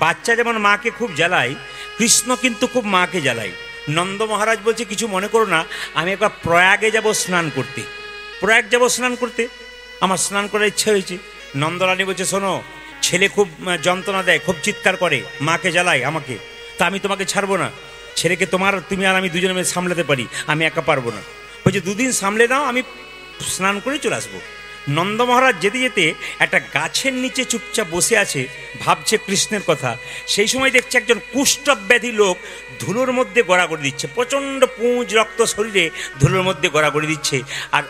বাচ্চা যেমন মাকে খুব জ্বালায়, কৃষ্ণ কিন্তু খুব মাকে জ্বালায়। নন্দ মহারাজ বলছে কিছু মনে করো না, আমি একবার প্রয়াগে যাব স্নান করতে। প্রয়াগ যাব স্নান করতে, আমার স্নান করার ইচ্ছা হয়েছে। নন্দরানী বলছে শোনো, ছেলে খুব যন্ত্রণা দেয়, খুব চিৎকার করে, মাকে জ্বালায় আমাকে, তা আমি তোমাকে ছাড়বো না, ছেলেকে তুমি আর আমি দুজনে মিলে সামলাতে পারি, আমি একা পারবো না। বলছে 2 দিন সামলে নাও, আমি স্নান করে চলে আসবো। নন্দ মহারাজ যেতে যেতে একটা গাছের নিচে চুপচাপ বসে আছে, ভাবছে কৃষ্ণের কথা। সেই সময় দেখছে একজন কুষ্ঠব্যাধি লোক ধুলোর মধ্যে গড়াগড়ি দিচ্ছে, প্রচণ্ড পুঁজ রক্ত শরীরে ধুলোর মধ্যে গড়াগড়ি দিচ্ছে, আর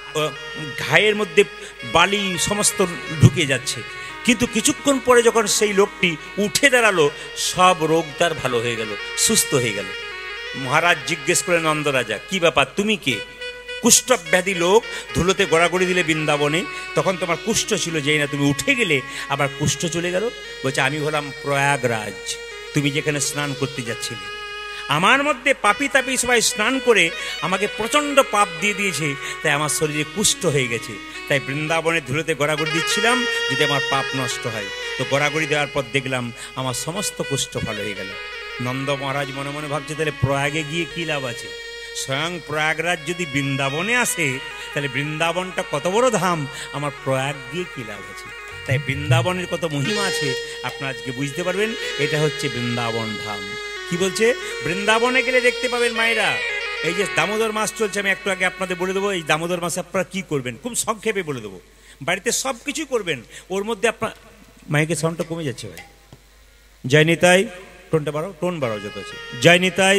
ঘায়ের মধ্যে বালি সমস্ত ঢুকে যাচ্ছে। কিন্তু কিছুক্ষণ পরে যখন সেই লোকটি উঠে দাঁড়ালো, সব রোগ তার ভালো হয়ে গেল, সুস্থ হয়ে গেল। মহারাজ জিজ্ঞেস করে নন্দরাজা, কি ব্যাপার, তুমি কে? কুষ্ঠব্যাধি লোক ধুলোতে গড়াগড়ি দিলে বৃন্দাবনে, তখন তোমার কুষ্ঠ ছিল, যেই না তুমি উঠে গেলে আবার কুষ্ঠ চলে গেল। বলছে আমি হলাম প্রয়াগরাজ, তুমি যেখানে স্নান করতে যাচ্ছিলে। আমার মধ্যে পাপি তাপি সবাই স্নান করে আমাকে প্রচণ্ড পাপ দিয়ে দিয়েছে, তাই আমার শরীরে কুষ্ঠ হয়ে গেছে। তাই বৃন্দাবনে ধুলোতে গড়াগড়ি দিচ্ছিলাম যদি আমার পাপ নষ্ট হয়। তো গড়াগড়ি দেওয়ার পর দেখলাম আমার সমস্ত কুষ্ঠ ভালো হয়ে গেল। নন্দ মহারাজ মনে মনে ভাবছে, তাহলে প্রয়াগে গিয়ে কী লাভ আছে? স্বয়ং প্রয়াগরাজ যদি বৃন্দাবনে আসে, তাহলে বৃন্দাবনটা কত বড় ধাম, আমার প্রয়াগ গিয়ে কী লাভ আছে? তাই বৃন্দাবনের কত মহিমা আছে আপনারা আজকে বুঝতে পারবেন। এটা হচ্ছে বৃন্দাবন ধাম। কি বলছে? বৃন্দাবনে গেলে দেখতে পাবেন মায়েরা, এই যে দামোদর মাস চলছে, আমি একটু আগে আপনাদের বলে দেবো এই দামোদর মাসে আপনারা কী করবেন, খুব সংক্ষেপে বলে দেবো। বাড়িতে সব কিছুই করবেন, ওর মধ্যে আপনার মাইকের সাউন্ডটা কমে যাচ্ছে ভাই। জয় নিতাই, টোনটা বাড়াও, টোন বাড়াও যত আছে। জয় নিতাই,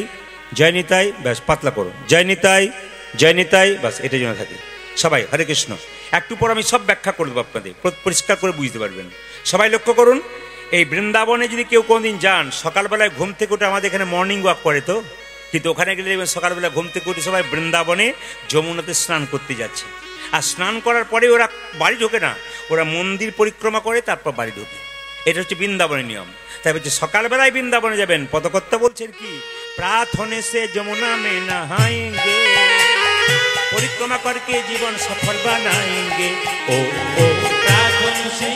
জয় নিতাই, ব্যাস পাতলা করুন। জয় নিতাই, জয় নিতাই, ব্যাস এটা যেন থাকে। সবাই হরে কৃষ্ণ। একটু পর আমি সব ব্যাখ্যা করে দেবো, আপনাদের পরিষ্কার করে বুঝতে পারবেন। সবাই লক্ষ্য করুন, এই বৃন্দাবনে যদি কেউ কোনোদিন যান, সকালবেলায় ঘুম থেকে উঠে, আমাদের এখানে মর্নিং ওয়াক করে তো, কিন্তু ওখানে গেলে দেখবেন সকালবেলা ঘুম থেকে উঠে সবাই বৃন্দাবনে যমুনাতে স্নান করতে যাচ্ছে। আর স্নান করার পরে ওরা বাড়ি ঢোকে না, ওরা মন্দির পরিক্রমা করে তারপর বাড়ি ঢোকে। এটা হচ্ছে বৃন্দাবনের নিয়ম। তাই বলছে সকালবেলায় বৃন্দাবনে যাবেন। পদকর্তা বলছেন কি, প্রার্থনে সে যমুনা মে নহায়েঙ্গে, পরিক্রমা করকে জীবন সফল বানায়েঙ্গে। ও ও প্রার্থনে সে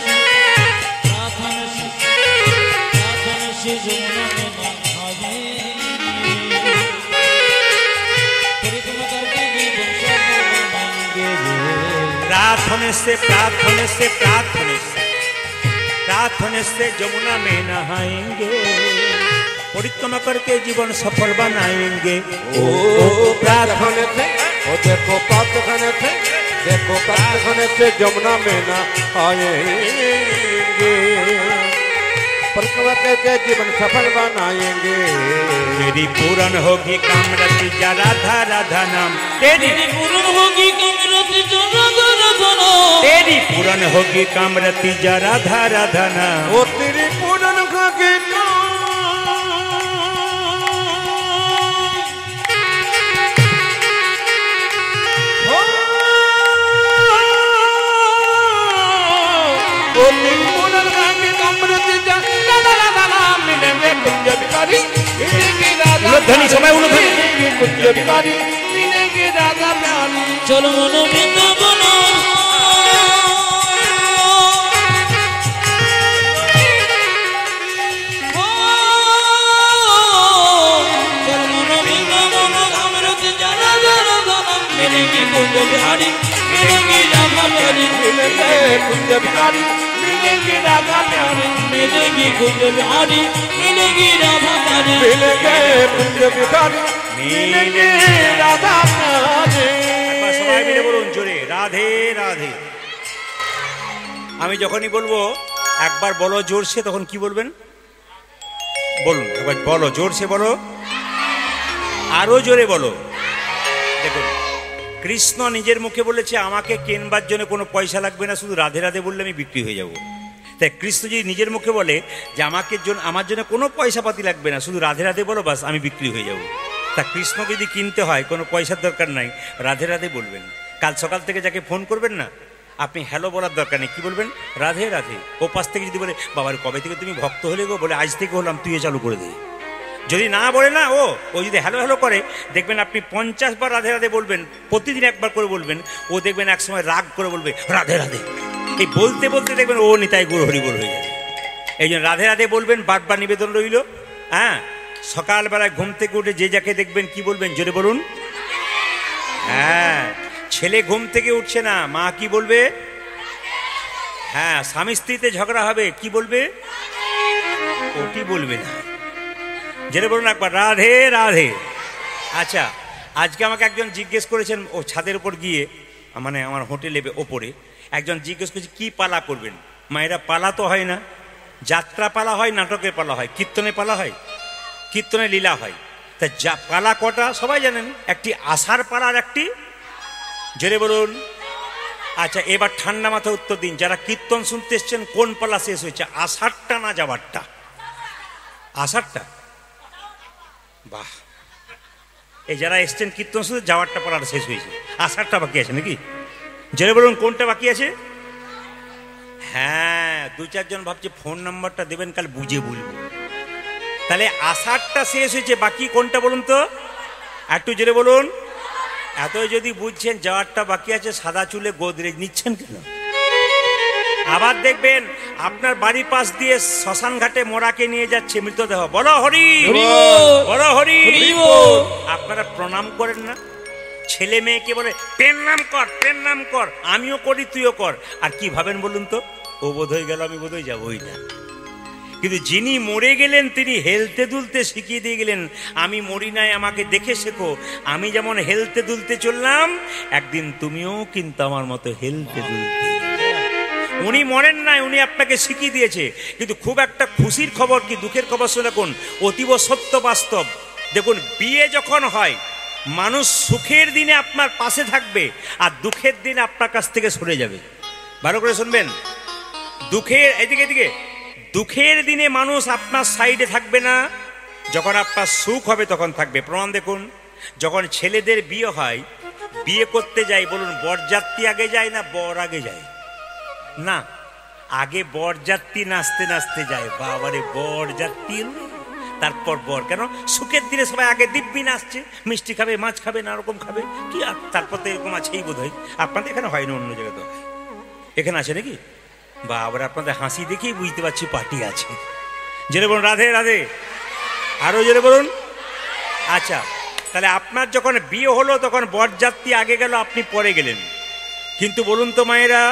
যমুনা মে নহায়েঙ্গে, পরিক্রমা করকে জীবন সফল বানায়েঙ্গে। प्रार्थने से प्रार्थने से प्रार्थने से प्रार्थने से जमुना में नहाएंगे, परिक्रमा करके जीवन सफल बनाएंगे। ओ प्रार्थने से, ओ देखो प्रार्थने से, देखो प्रार्थने से जमुना में नहाएंगे, परिक्रमा करके जीवन सफल बनाएंगे। तेरी पूर्ण होगी कामरति जा राधा राधा नाम, तेरी पूर्ण होगी कामरति जा राधा राधा नाम, तेरी पूर्ण होगी कामरति जा राधा राधा नाम। ओ तेरी पूर्ण होगी उलधनी समय उलधनी चलो मनो बृंदावन, चलो मनो बृंदावन, कामरति जा राधा राधा नाम, मिलेंगे कुंज बिहारी, मिलेंगे राधा प्यारी, मिलेंगे कुंज बिहारी, मिलेंगे राधा प्यारी, मिलेंगे कुंज बिहारी, मिलेंगे राधा प्यारी, मिलेंगे कुंज बिहारी, मिलेंगे राधा प्यारी। সবাই মিলে বলুন জোরে, রাধে রাধে। আমি যখনই বলবো একবার বলো জোরসে, তখন কি বলবেন বলুন, একবার বলো জোরসে, বলো আরো জোরে বলো। দেখুন, কৃষ্ণ নিজের মুখে বলেছে আমাকে কেনবার জন্য কোনো পয়সা লাগবে না, শুধু রাধে রাধে বললে আমি বিক্রি হয়ে যাব। তাই কৃষ্ণ যদি নিজের মুখে বলে যে আমার জন্য কোনো পয়সা পাতি লাগবে না, শুধু রাধে রাধে বলো, বাস আমি বিক্রি হয়ে যাব। তা কৃষ্ণকে যদি কিনতে হয় কোনো পয়সার দরকার নাই, রাধে রাধে বলবেন। কাল সকাল থেকে যাকে ফোন করবেন না, আপনি হ্যালো বলার দরকার নেই, কি বলবেন? রাধে রাধে। ও পাশ থেকে যদি বলে বাবার কবে থেকে তুমি ভক্ত হলে গো, বলে আজ থেকে হলাম, তুই চালু করে দে। যদি না বলে না, ও যদি হ্যালো হ্যালো করে, দেখবেন আপনি 50 বার রাধে রাধে বলবেন, প্রতিদিন একবার করে বলবেন, ও দেখবেন এক সময় রাগ করে বলবে রাধে রাধে। এই বলতে বলতে দেখবেন ও নিতাই গুরু হরি বল হয়ে যাবে। এই জন্য রাধে রাধে বলবেন, বারবার নিবেদন রইল। হ্যাঁ, সকালবেলায় ঘুম থেকে উঠে যে যাকে দেখবেন কি বলবেন, জোরে বলুন। হ্যাঁ, ছেলে ঘুম থেকে উঠছে না, মা কি বলবে? হ্যাঁ, স্বামী স্ত্রীতে ঝগড়া হবে, কি বলবে? ওটি বলবে না। জেনে বলুন একবার, রাধে রাধে। আচ্ছা, আজকে আমাকে একজন জিজ্ঞেস করেছেন, ও ছাদের উপর গিয়ে, মানে আমার হোটেলে ওপরে একজন জিজ্ঞেস করেছে কি পালা করবেন। মায়েরা, পালা তো হয় না, যাত্রা পালা হয়, নাটকের পালা হয়, কীর্তনে পালা হয়, কীর্তনে লীলা হয়। তা যা পালা কটা সবাই জানেন, একটি আষাঢ় পালা আর একটি, জোরে বলুন। আচ্ছা, এবার ঠান্ডা মাথায় উত্তর দিন, যারা কীর্তন শুনতে এসছেন কোন পালা শেষ হয়েছে, আষাঢ়টা না যাবারটা? আষাঢ়টা। বাহ, এই যারা এসছেন কীর্তন শুনতে, যাওয়ারটা পালাটা শেষ হয়েছে, আষাঢ়টা বাকি আছে নাকি? জোরে বলুন, কোনটা বাকি আছে? হ্যাঁ, দু চারজন ভাবছে ফোন নাম্বারটা দেবেন, কাল বুঝে বলবো। তাহলে আষাঢ়টা শেষ হয়েছে, বাকি কোনটা বলুন তো, একটু জোরে বলুন। এতই যদি বুঝছেন যাওয়ারটা বাকি আছে, সাদা চুলে গোদরেজ নিচ্ছেন কেন? আবার দেখবেন আপনার বাড়ির পাশ দিয়ে শ্মশান ঘাটে মোড়াকে নিয়ে যাচ্ছে মৃতদেহ, বলো হরি বলো হরি। আপনারা প্রণাম করেন না? ছেলে মেয়েকে বলে পেন নাম কর, পেন নাম কর, আমিও করি তুইও কর। আর কি ভাবেন বলুন তো, ও বোধ হয়ে গেল, আমি বোধ হয়ে যাবোই না। কিন্তু যিনি মরে গেলেন তিনি হেলতে দুলতে শিখিয়ে দিয়ে গেলেন, আমি মরি নাই, আমাকে দেখে শেখো। আমি যেমন হেলতে দুলতে চললাম, একদিন তুমিও কিন্তু আমার মতো হেলতে দুলতে। উনি মরেন নাই, উনি আপনাকে শিখিয়ে দিয়েছে। কিন্তু খুব একটা খুশির খবর কি দুঃখের খবর শুনে কোন, অতীব সত্য বাস্তব। দেখুন, বিয়ে যখন হয়, মানুষ সুখের দিনে আপনার পাশে থাকবে, আর দুঃখের দিনে আপনার কাছ থেকে সরে যাবে। ভালো করে শুনবেন, দুঃখের এদিকে দুঃখের দিনে মানুষ আপনার সাইডে থাকবে না, যখন আপনার সুখ হবে তখন থাকবে। প্রমাণ দেখুন, যখন ছেলেদের বিয়ে হয়, বিয়ে করতে যায়, বলুন বরযাত্রী আগে যায় না বর আগে যায়? না, আগে বরযাত্রী নাচতে নাচতে যায়। বাবারে, বরযাত্রী তারপর বর। কেন? সুখের দিনে সবাই আগে দিব্যি নাচছে, মিষ্টি খাবে, মাছ খাবে, নানা রকম খাবে, কি আর তারপর তো এরকম আছেই বোধ হয়। আপনাদের এখানে হয় না, অন্য জায়গায় তো এখানে আছে নাকি? বা আবার আপনাদের হাসি দেখেই বুঝতে পারছি পার্টি আছে। জোরে বলুন রাধে রাধে, আরো জোরে বলুন। আচ্ছা, তাহলে আপনার যখন বিয়ে হলো তখন বরযাত্রী আগে গেল, আপনি পরে গেলেন। কিন্তু বলুন তো মায়েরা,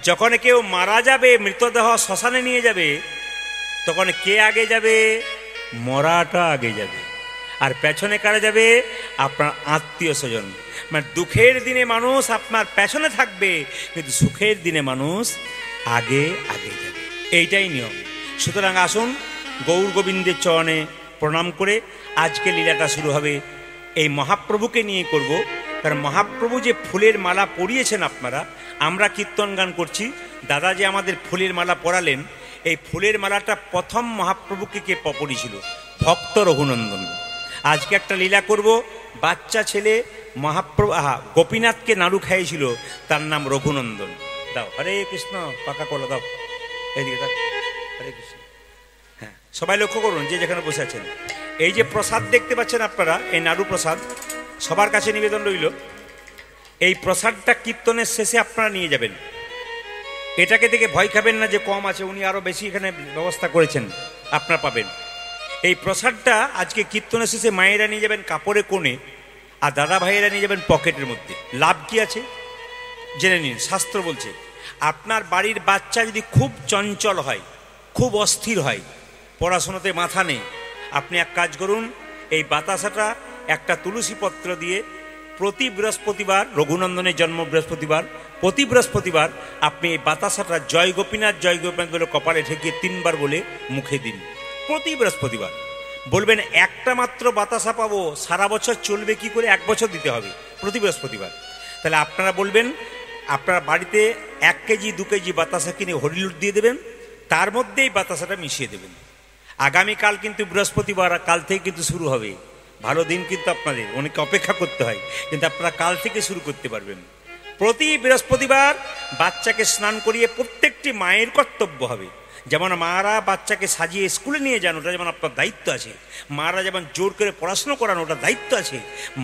যখন কেউ মারা যাবে, মৃতদেহ শ্মশানে নিয়ে যাবে, তখন কে আগে যাবে? মরাটা আগে যাবে। আর পেছনে কারা যাবে? আপনার আত্মীয় স্বজন। মানে দুঃখের দিনে মানুষ আপনার পেছনে থাকবে, কিন্তু সুখের দিনে মানুষ আগে আগে যাবে। এইটাই নিয়ম। সুতরাং আসুন গৌর গোবিন্দের চরণে প্রণাম করে আজকে লীলাটা শুরু হবে। এই মহাপ্রভুকে নিয়ে করব, কারণ মহাপ্রভু যে ফুলের মালা পরিয়েছেন আপনারা, আমরা কীর্তন গান করছি, দাদা যে আমাদের ফুলের মালা পরালেন, এই ফুলের মালাটা প্রথম মহাপ্রভুকে কে পরিয়েছিল? ভক্ত রঘুনন্দন। আজকে একটা লীলা করব, বাচ্চা ছেলে মহাপ্রভু গোপীনাথকে নাড়ু খাইয়েছিল, তার নাম রঘুনন্দন। দাও, হরে কৃষ্ণ, পাকা কলা দাও, এইদিকে দাও, হরে কৃষ্ণ। হ্যাঁ, সবাই লক্ষ্য করুন যে যেখানে বসে আছেন। এই যে প্রসাদ দেখতে পাচ্ছেন আপনারা, এই নাড়ু প্রসাদ, সবার কাছে নিবেদন রইল, এই প্রসাদটা কীর্তনের শেষে আপনারা নিয়ে যাবেন। এটাকে দেখে ভয় খাবেন না যে কম আছে, উনি আরো বেশি এখানে ব্যবস্থা করেছেন, আপনারা পাবেন। এই প্রসাদটা আজকে কীর্তনের শেষে মায়েরা নিয়ে যাবেন কাপড়ে কোণে, আর দাদা ভাইয়েরা নিয়ে যাবেন পকেটের মধ্যে। লাভ কি আছে জেনে নিন। শাস্ত্র বলছে, আপনার বাড়ির বাচ্চা যদি খুব চঞ্চল হয়, খুব অস্থির হয়, পড়াশোনাতে মাথা নেই, আপনি এক কাজ করুন, এই বাতাসাটা একটা তুলসী পত্র দিয়ে প্রতি বৃহস্পতিবার, রঘুনন্দনের জন্ম বৃহস্পতিবার, প্রতি বৃহস্পতিবার আপনি এই বাতাসাটা জয় গোপীনাথ বলে কপালে ঠেকিয়ে 3 বার বলে মুখে দিন। প্রতি বৃহস্পতিবার বলবেন, একটা মাত্র বাতাসা পাবো, সারা বছর চলবে কি করে? 1 বছর দিতে হবে প্রতি বৃহস্পতিবার। তাহলে আপনারা বলবেন, আপনার বাড়িতে 1 কেজি 2 কেজি বাতাসা কিনে হরিলুট দিয়ে দেবেন, তার মধ্যেই বাতাসাটা মিশিয়ে দেবেন। আগামীকাল কিন্তু বৃহস্পতিবার, কাল থেকে কিন্তু শুরু হবে। ভালো দিন কিন্তু আপনাদের, অনেকে অপেক্ষা করতে হয়, কিন্তু আপনারা কাল থেকে শুরু করতে পারবেন। প্রতি বৃহস্পতিবার বাচ্চাকে স্নান করিয়ে, প্রত্যেকটি মায়ের কর্তব্য হবে। যেমন মারা বাচ্চাকে সাজিয়ে স্কুলে নিয়ে যান, ওটা যেমন আপনার দায়িত্ব আছে। মারা যেমন জোর করে পড়াশুনো করানো, ওটা দায়িত্ব আছে।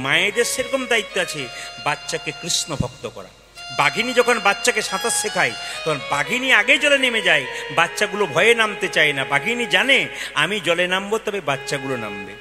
মায়েদের সেরকম দায়িত্ব আছে বাচ্চাকে কৃষ্ণ ভক্ত করা। বাঘিনী যখন বাচ্চাকে সাঁতার শেখায়, তখন বাঘিনী আগে জলে নেমে যায়, বাচ্চাগুলো ভয়ে নামতে চায় না। বাঘিনী জানে আমি জলে নামবো, তবে বাচ্চাগুলো নামবে।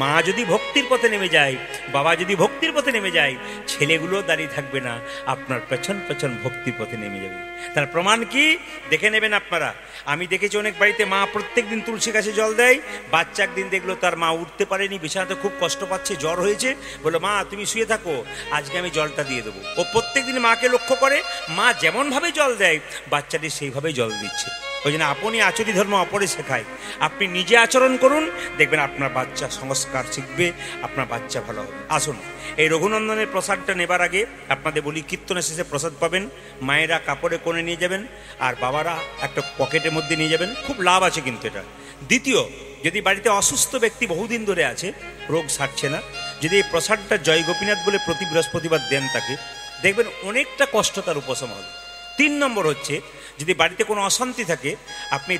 মা যদি ভক্তির পথে নেমে যায়, বাবা যদি ভক্তির পথে নেমে যায়, ছেলেগুলো দাঁড়িয়ে থাকবে না, আপনার পেছন পেছন ভক্তির পথে নেমে যাবে। তার প্রমাণ কি দেখে নেবেন আপনারা। আমি দেখেছি অনেক বাড়িতে মা প্রত্যেক দিন তুলসী গাছে জল দেয়, বাচ্চা একদিন দেখলো তার মা উঠতে পারেনি, বিছানাতে খুব কষ্ট পাচ্ছে, জ্বর হয়েছে, বললো মা তুমি শুয়ে থাকো, আজকে আমি জলটা দিয়ে দেবো। ও প্রত্যেক দিন মাকে লক্ষ্য করে, মা যেমনভাবে জল দেয় বাচ্চাটি সেইভাবেই জল দিচ্ছে। ওই জন্য আপনি আচরি ধর্ম অপরে শেখায়, আপনি নিজে আচরণ করুন, দেখবেন আপনার বাচ্চা সংস্কার শিখবে, আপনার বাচ্চা ভালো হবে। আসুন, এই রঘুনন্দনের প্রসাদটা নেবার আগে আপনাদের বলি, কীর্তনের শেষে প্রসাদ পাবেন, মায়েরা কাপড়ে কোণে নিয়ে যাবেন, আর বাবারা একটা পকেটের মধ্যে নিয়ে যাবেন। খুব লাভ আছে কিন্তু এটা। দ্বিতীয়, যদি বাড়িতে অসুস্থ ব্যক্তি বহুদিন ধরে আছে, রোগ সারছে না, যদি এই প্রসাদটা জয় গোপীনাথ বলে প্রতি বৃহস্পতিবার দেন তাকে, দেখবেন অনেকটা কষ্ট তার উপশম হবে। 3 নম্বর হচ্ছে, যদি বাড়িতে কোনো অশান্তি থাকে, আপনি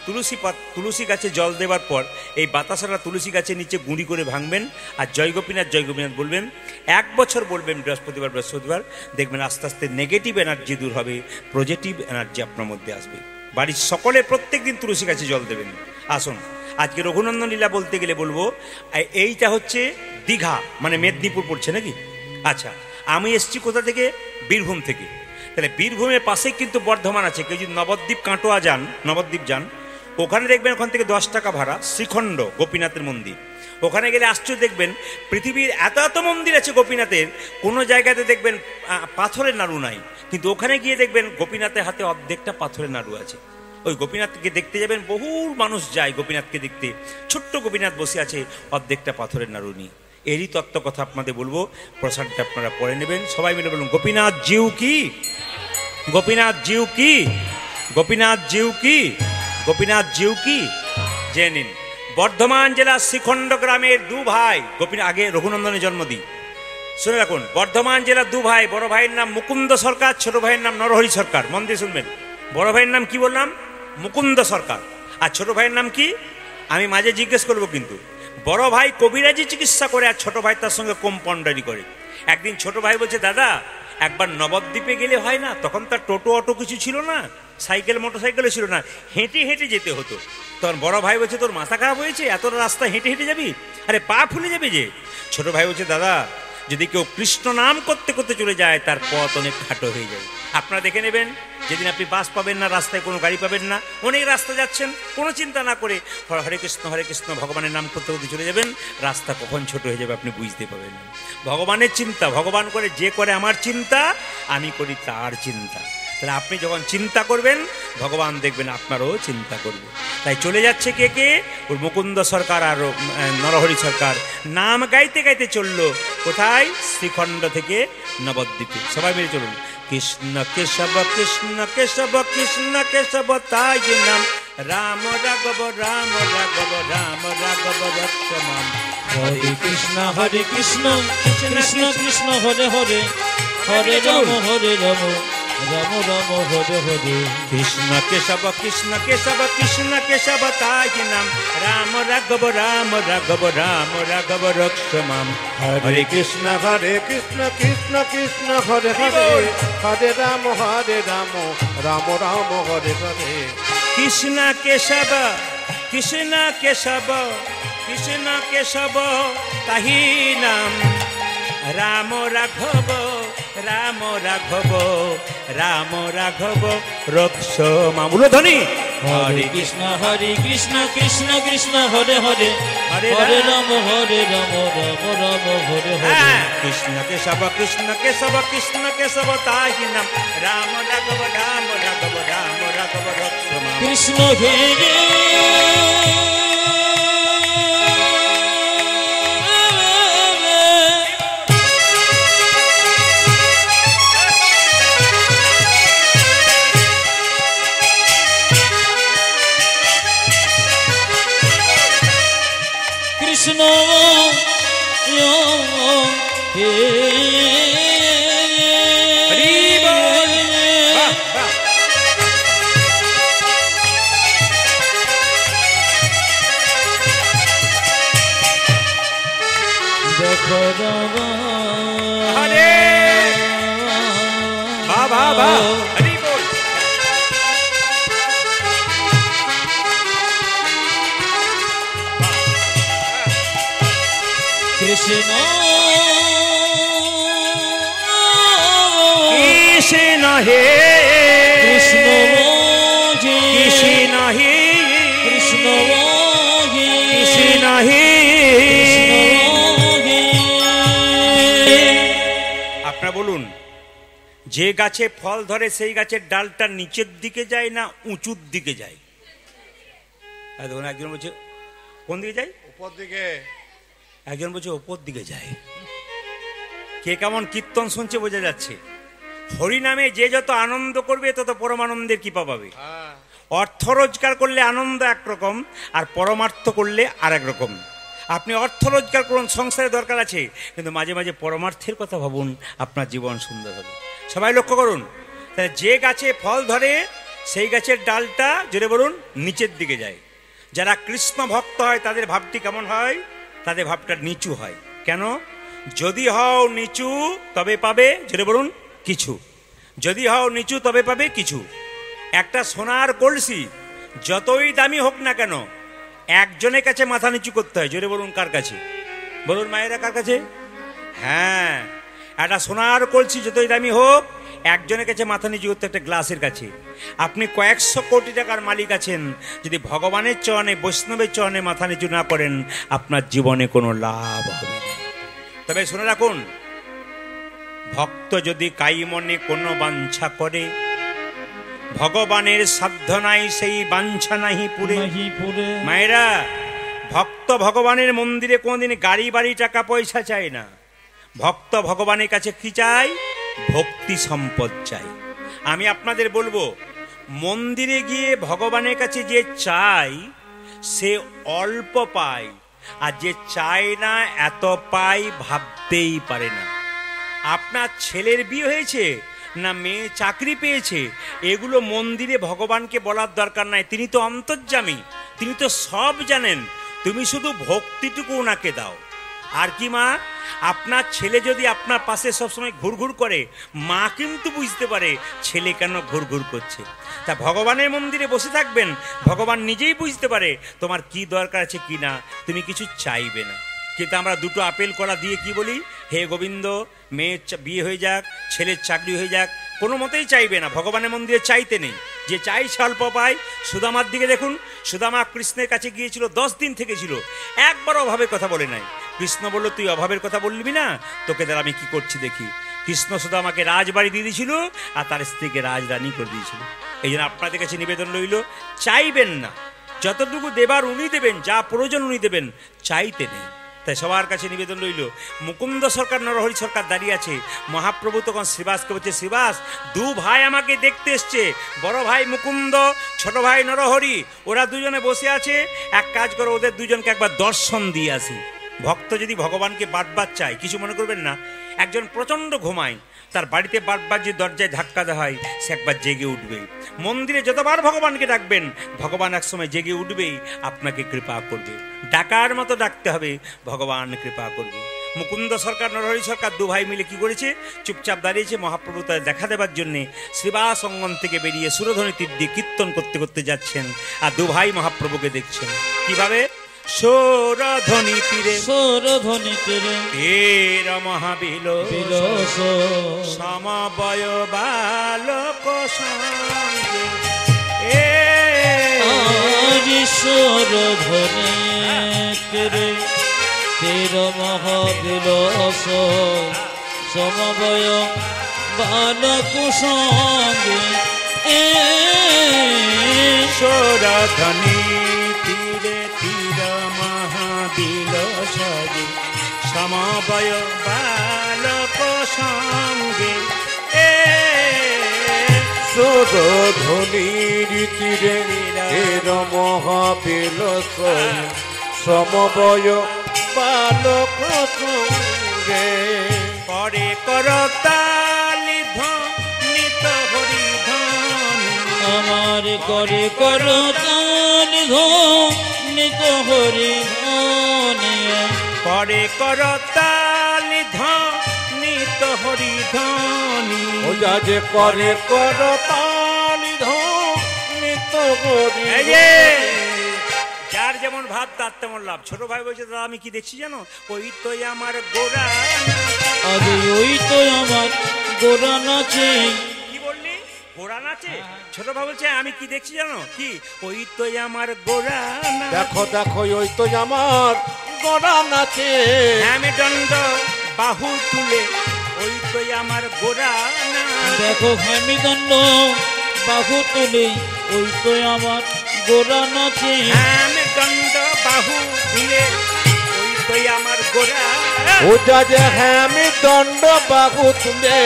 তুলসী গাছে জল দেওয়ার পর এই বাতাসারা তুলসী গাছের নিচে গুঁড়ি করে ভাঙবেন, আর জয় গোপীনাথ বলবেন, 1 বছর বলবেন বৃহস্পতিবার, দেখবেন আস্তে আস্তে নেগেটিভ এনার্জি দূর হবে, পজিটিভ এনার্জি আপনার মধ্যে আসবে। বাড়ির সকলে প্রত্যেক দিন তুলসী গাছে জল দেবেন। আসুন, আজকে রঘুনন্দন লীলা বলতে গেলে বলবো, এইটা হচ্ছে দীঘা, মানে মেদিনীপুর পড়ছে নাকি? আচ্ছা, আমি এসছি কোথা থেকে? বীরভূম থেকে। তাহলে বীরভূমের পাশেই কিন্তু বর্ধমান আছে। কেউ যদি নবদ্বীপ কাটোয়া যান, নবদ্বীপ যান, ওখানে দেখবেন ওখান থেকে 10 টাকা ভাড়া, শ্রীখণ্ড গোপীনাথের মন্দির। ওখানে গেলে আশ্চর্য দেখবেন, পৃথিবীর এত মন্দির আছে গোপীনাথের, কোনো জায়গাতে দেখবেন পাথরের নাড়ু নাই, কিন্তু ওখানে গিয়ে দেখবেন গোপীনাথের হাতে অর্ধেকটা পাথরের নাড়ু আছে। ওই গোপীনাথকে দেখতে যাবেন, বহু মানুষ যায় গোপীনাথকে দেখতে, ছোট্ট গোপীনাথ বসে আছে অর্ধেকটা পাথরের নাড়ু নিয়ে। এরই তত্ত্ব কথা আপনাদের বলবো, প্রসাদটা আপনারা পড়ে নেবেন। সবাই মিলে বলুন, গোপীনাথ জিউ কি, গোপীনাথ জিউ কি, গোপীনাথ জিউ কি, গোপীনাথ জিউ কি। জেনে নিন, বর্ধমান জেলার শ্রীখণ্ড গ্রামের 2 ভাই, আগে রঘুনন্দনের জন্ম দিই, শুনে রাখুন। বর্ধমান জেলার 2 ভাই, বড় ভাইয়ের নাম মুকুন্দ সরকার, ছোট ভাইয়ের নাম নরহরি সরকার। মন দিয়ে শুনবেন, বড় ভাইয়ের নাম কি বললাম? মুকুন্দ সরকার। আর ছোট ভাইয়ের নাম কি? আমি মাঝে জিজ্ঞেস করবো কিন্তু। বড় ভাই কবিরাজি চিকিৎসা করে, আর ছোট ভাই তার সঙ্গে কম্পাউন্ডারি করে। একদিন ছোট ভাই বলছে, দাদা একবার নবদ্বীপে গেলে হয় না? তখন তার টোটো অটো কিছু ছিল না, সাইকেল মোটরসাইকেলও ছিল না, হেঁটে হেঁটে যেতে হতো। তখন বড় ভাই বলছে, তোর মাথা খারাপ হয়েছে? এত রাস্তা হেঁটে হেঁটে যাবি? আরে পা ফুলে যাবে যে। ছোট ভাই বলছে, দাদা যদি কেউ কৃষ্ণ নাম করতে করতে চলে যায়, তার পথ অনেক খাটো হয়ে যায়। আপনারা দেখে নেবেন, যেদিন আপনি বাস পাবেন না, রাস্তায় কোনো গাড়ি পাবেন না, অনেক রাস্তা যাচ্ছেন, কোনো চিন্তা না করে হরে কৃষ্ণ ভগবানের নাম করতে করতে চলে যাবেন, রাস্তা কখন ছোট হয়ে যাবে আপনি বুঝতে পারবেন না। ভগবানের চিন্তা, ভগবান করে, যে করে আমার চিন্তা, আমি করি তার চিন্তা। তাহলে আপনি যখন চিন্তা করবেন, ভগবান দেখবেন আপনারও চিন্তা করবে। তাই চলে যাচ্ছে কে কে? ওর মুকুন্দ সরকার আর নরহরি সরকার নাম গাইতে গাইতে চললো কোথায়? শ্রীখণ্ড থেকে নবদ্বীপে। সবাই মিলে চলুন, কৃষ্ণ কেশব কৃষ্ণ কেশব কৃষ্ণ কেশব তাই নাম, রাম রাঘব রাম রাঘব রাম রাঘব রক্ষমাম। হরে কৃষ্ণ কৃষ্ণ কৃষ্ণ হরে হরে, হরে রাম রাম রাম হরে হরে। কৃষ্ণ কেশব কৃষ্ণ কেশব কৃষ্ণ কেশব তাই নাম, রাম রাঘব রাম রাঘব রাম রাঘব রক্ষমাম। হরে কৃষ্ণ কৃষ্ণ কৃষ্ণ হরে হরে, হরে রাম রাম রাম হরে হরে। কৃষ্ণ কেশব কৃষ্ণ কেশব কৃষ্ণ কেশব তাহি নাম, রাম রাঘব রাম রাঘব রাম রাঘব রক্ষমাম। ধ্বনি, হরে কৃষ্ণ কৃষ্ণ কৃষ্ণ হরে হরে, হরে রাম রাম রাম হরে হরে। কৃষ্ণ কেশব কৃষ্ণ কেশব কৃষ্ণ কেশব তাহি নাম, রাম রাঘব রাম রাঘব রাম রাঘব রক্ষমাম। কৃষ্ণ হে কৃষ্ণ দেখো হরে বাবা বাবা হরি বল। কৃষ্ণ কৃষ্ণ হে কৃষ্ণ হে কৃষ্ণ হে কৃষ্ণ হে কৃষ্ণ হে। আপনারা বলুন, যে গাছে ফল ধরে সেই গাছের ডালটা নিচের দিকে যায় না উঁচুর দিকে যায়? দেখুন, একজন বলছে কোন দিকে যায়? উপর দিকে। একজন বলছে ওপর দিকে যায়। কে কেমন কীর্তন শুনছে বোঝা যাচ্ছে। হরিনামে যে যত আনন্দ করবে তত পরমানন্দের কৃপা পাবে। অর্থ রোজগার করলে আনন্দ একরকম, আর পরমার্থ করলে আর এক রকম। আপনি অর্থ রোজগার করুন, সংসারে দরকার আছে, কিন্তু মাঝে মাঝে পরমার্থের কথা ভাবুন, আপনার জীবন সুন্দর হবে। সবাই লক্ষ্য করুন, তাহলে যে গাছে ফল ধরে সেই গাছের ডালটা, জোরে বলুন, নিচের দিকে যায়। যারা কৃষ্ণ ভক্ত হয় তাদের ভাবটি কেমন হয়? তাদের ভাবটা নিচু হয়। কেন? যদি হও নিচু তবে পাবে, জোরে বলুন, কিছু। যদি হও নিচু তবে পাবে কিছু। একটা সোনার কলসি যতই দামি হোক না কেন, একজনের কাছে মাথা নিচু করতে হয়। জোরে বলুন, কার কাছে? বলুন মায়েরা, কার কাছে? হ্যাঁ, একটা সোনার কলসি যতই দামি হোক, একজনের কাছে মাথা নিচু করতে, একটা গ্লাসের কাছে। আপনি কয়েকশো কোটি টাকার মালিক আছেন, যদি ভগবানের চরণে, বৈষ্ণবের চরণে মাথা নিচু না করেন, আপনার জীবনে কোনো লাভ হবে না। তবে শুনে রাখুন, ভক্ত যদি কাই মনে কোনো বাঞ্ছা করে, ভগবানের সাধ্য নাই সেই বাঞ্ছা নাহি পুরে। মায়েরা, ভক্ত ভগবানের মন্দিরে কোনদিন গাড়ি বাড়ি টাকা পয়সা চায় না। ভক্ত ভগবানের কাছে কি চাই? ভক্তি সম্পদ চাই। আমি আপনাদের বলবো, মন্দিরে গিয়ে ভগবানের কাছে যে চাই সে অল্প পায়, আর যে চায় না এত পায় ভাবতেই পারে না। আপনার ছেলের বিয়ে হয়েছে না মেয়ে চাকরি পেয়েছে, এগুলো মন্দিরে ভগবানকে বলার দরকার নাই। তিনি তো অন্তর্যামী, তিনি তো সব জানেন। তুমি শুধু ভক্তিটুকু ওনাকে দাও। আর কি মা, আপনার ছেলে যদি আপনার পাশে সবসময় ঘুরঘুর করে, মা কিন্তু বুঝতে পারে ছেলে কেন ঘুরঘুর করছে। তা ভগবানের মন্দিরে বসে থাকবেন, ভগবান নিজেই বুঝতে পারে তোমার কি দরকার আছে কি না, তুমি কিছু চাইবে না। কিন্তু আমরা দুটো আপেল কলা দিয়ে কি বলি? হে গোবিন্দ, মেয়ের বিয়ে হয়ে যাক, ছেলের চাকরি হয়ে যাক, কোনো মতেই চাইবে না। ভগবানের মন্দিরে চাইতে নেই, যে চাই স্বল্প পায়। সুদামার দিকে দেখুন, সুদামা কৃষ্ণের কাছে গিয়েছিল, 10 দিন থেকে ছিল, একবার অভাবের কথা বলে নাই। কৃষ্ণ বলল, তুই অভাবের কথা বলবি না, তোকে দ্বারা আমি কি করছি দেখি। কৃষ্ণ সুদামাকে রাজবাড়ি দিয়ে দিয়েছিল, আর তার স্ত্রীকে রাজরানী করে দিয়েছিল। এই জন্য আপনাদের কাছে নিবেদন রইল, চাইবেন না, যতটুকু দেবার উনি দেবেন, যা প্রয়োজন উনি দেবেন, চাইতে নেই। তাই সবার কাছে নিবেদন রইল। মুকুন্দ সরকার, নরহরি সরকার দাঁড়িয়ে আছে। মহাপ্রভু তখন শ্রীবাসকে বলছে, শ্রীবাস, দু ভাই আমাকে দেখতে এসছে, বড় ভাই মুকুন্দ, ছোট ভাই নরহরি, ওরা দুজনে বসে আছে, এক কাজ করো, ওদের দুজনকে একবার দর্শন দিয়ে আসি। ভক্ত যদি ভগবানকে বারবার চায়, কিছু মনে করবেন না। একজন প্রচণ্ড ঘুমায়, তার বাড়িতে বারবার যে দরজায় ধাক্কা দেওয়া হয়, সে একবার জেগে উঠবে। মন্দিরে যতবার ভগবানকে ডাকবেন, ভগবান একসময় জেগে উঠবেই, আপনাকে কৃপা করবে। ডাকার মতো ডাকতে হবে, ভগবান কৃপা করবে। মুকুন্দ সরকার, নরহরি সরকার দু ভাই মিলে কি করেছে? চুপচাপ দাঁড়িয়েছে। মহাপ্রভু তাদের দেখা দেবার জন্যে শ্রীবাস অঙ্গন থেকে বেরিয়ে সুরধ্বনি তীর দিয়ে কীর্তন করতে করতে যাচ্ছেন, আর দু ভাই মহাপ্রভুকে দেখছেন। কিভাবে? সুরধ্বনি তীরে, সুরধ্বনি তীরে তীর মহাবিল বিলস সমবয় বালক সঙ্গে। সুরধ্বনি তীরে তীর মহাবিলস সমবয় বালক সঙ্গে। সুরধ্বনি তীরে তীর মহাবিল সঙ্গে, সমবয় বালক সঙ্গে। সুরধ্বনির তীরে তীর মহাবিল সমবয় বালক সঙ্গে। পরে করতালি ধ্বনিত হরি ধ্বনি, আমার করে করতাল ধ্বনিত হরি ধ্বনি। পরে করতালি ধ্বনিত হরি ধ্বনি। ও যা যে করে করতালি ধ্বনিত হরি। এই যে যার যেমন ভাব তার তেমন লাভ। ছোট ভাই বলছে দাদা আমি কি দেখছি জানো, ওই তো আমার গোরা আরে ওই তো আমার গোরা নাচে। কি বললি, গোরা নাচে? ছোট ভাই বলছে আমি কি দেখছি জানো, কি ওই তো আমার গোরা নাচে। দেখো দেখো ওই তো আমার গোরা নাচে। আমি দণ্ড বাহু তুলে ওই তো আমার গোরা নাচে। দেখো আমি দণ্ড বাহু তুলে ওই তো আমার গোরা নাচে। আমি দণ্ড বাহু তুলে ওই তো আমার গোরা। ও যা যে হ্যাঁ আমি দণ্ড বাহু তুলে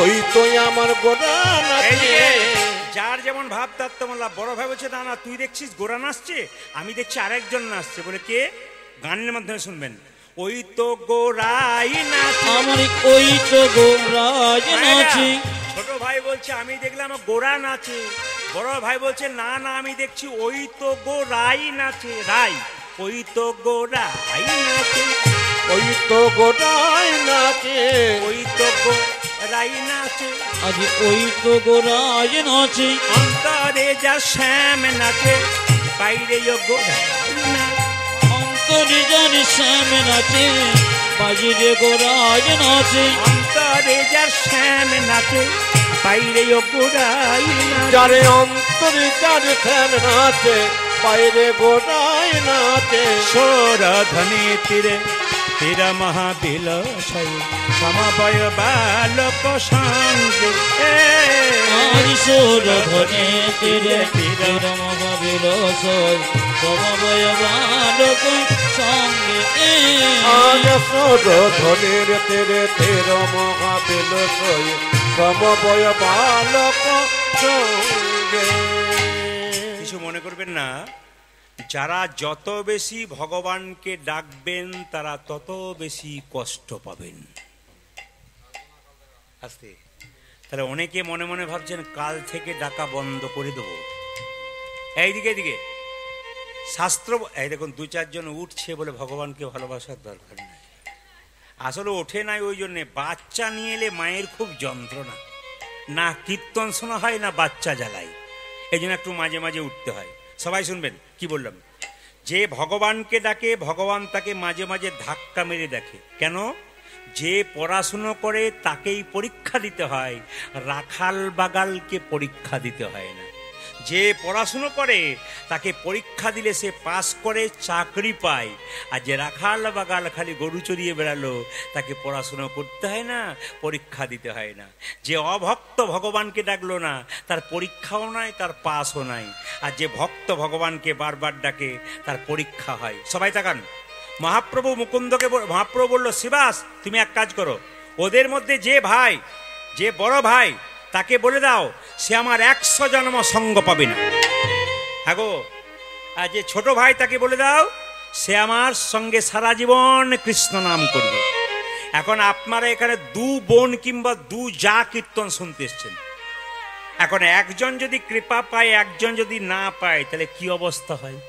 ওই তো আমার গোরা নাচে। যার যেমন ভাব তার তেমন লাভ। বড় ভাই বলছে না না তুই দেখছিস গোরা নাচছে, আমি দেখছি আরেকজন নাচছে। বলে কে? গানের মাধ্যমে শুনবেন। ওই তো গোরাই নাচে, আমার ওই তো গোরাই নাচে। ছোট ভাই বলছে আমি দেখলাম গোরা নাচে। বড় ভাই বলছে না না আমি দেখছি ওই তো গোরাই নাচে। রাই ওই তো গোরাই নাচে। ওই তো গোরাই নাচে। ওই তো গোরাই নাচে। আজ ওই তো গোরাই নাচে। অন্তরে যা শ্যাম নাচে, বাইরে গোরাই নাচে। অন্তরে জানি শ্যাম নাচে, বাজিরে গোরাই নাচে। অন্তরে যা শ্যাম নাচে, বাইরে গোরাই নাচে। যারে অন্তরে যার শ্যাম নাচে, বাইরে গোরাই নাচে। সৌরধনে তীরে তীরা মহাবিলাসয় সমবয় বালক সঙ্গে। আজ সৌরধনে তীরে তীরা মহাবিলাসয় সমবয় বালক সঙ্গে। আজ সৌরধনের তীরে তীর মহাবিলাসয় সমবয় বালক সঙ্গে। কিছু মনে করবেন না, যারা যত বেশি ভগবানকে ডাকবেন তারা তত বেশি কষ্ট পাবেন। আস্তে। তাহলে অনেকে মনে মনে ভাবছেন কাল থেকে ডাকা বন্ধ করে দেবো। এইদিকে এদিকে শাস্ত্র এই দেখুন দু চারজন উঠছে বলে ভগবানকে ভালোবাসার দরকার নেই। আসলে ওঠে নাই ওই জন্যে বাচ্চা নিয়ে এলে মায়ের খুব যন্ত্রণা, না কীর্তন শোনা হয় না বাচ্চা জ্বালাই, এই জন্য একটু মাঝে মাঝে উঠতে হয়। সবাই শুনবেন কি বললাম। যে ভগবানকে ডাকে ভগবান তাকে মাঝে মাঝে ধাক্কা মেরে দেখে। কেন? যে পড়াশুনো করে তাকেই পরীক্ষা দিতে হয়, রাখাল বাগালকে পরীক্ষা দিতে হয় না। যে পড়াশুনো করে তাকে পরীক্ষা দিলে সে পাস করে চাকরি পায়, আর যে রাখাল বাগাল খালি গরু চড়িয়ে বেড়ালো তাকে পড়াশুনো করতে হয় না, পরীক্ষা দিতে হয় না। যে অভক্ত ভগবানকে ডাকলো না তার পরীক্ষাও নাই, তার পাসও নাই। আর যে ভক্ত ভগবানকে বারবার ডাকে তার পরীক্ষা হয়। সবাই তাকান। মহাপ্রভু মুকুন্দকে মহাপ্রভু বলল শ্রীবাস তুমি এক কাজ করো, ওদের মধ্যে যে ভাই, যে বড় ভাই তাকে বলে দাও সে আমার 100 জন্ম সঙ্গ পাবে না। হ্যাঁ গো। আর যে ছোট ভাই তাকে বলে দাও সে আমার সঙ্গে সারা জীবন কৃষ্ণ নাম করবে। এখন আপনারা এখানে 2 বোন কিংবা 2 যা কীর্তন শুনতে এসছেন। এখন একজন যদি কৃপা পায় একজন যদি না পায় তাহলে কি অবস্থা হয়?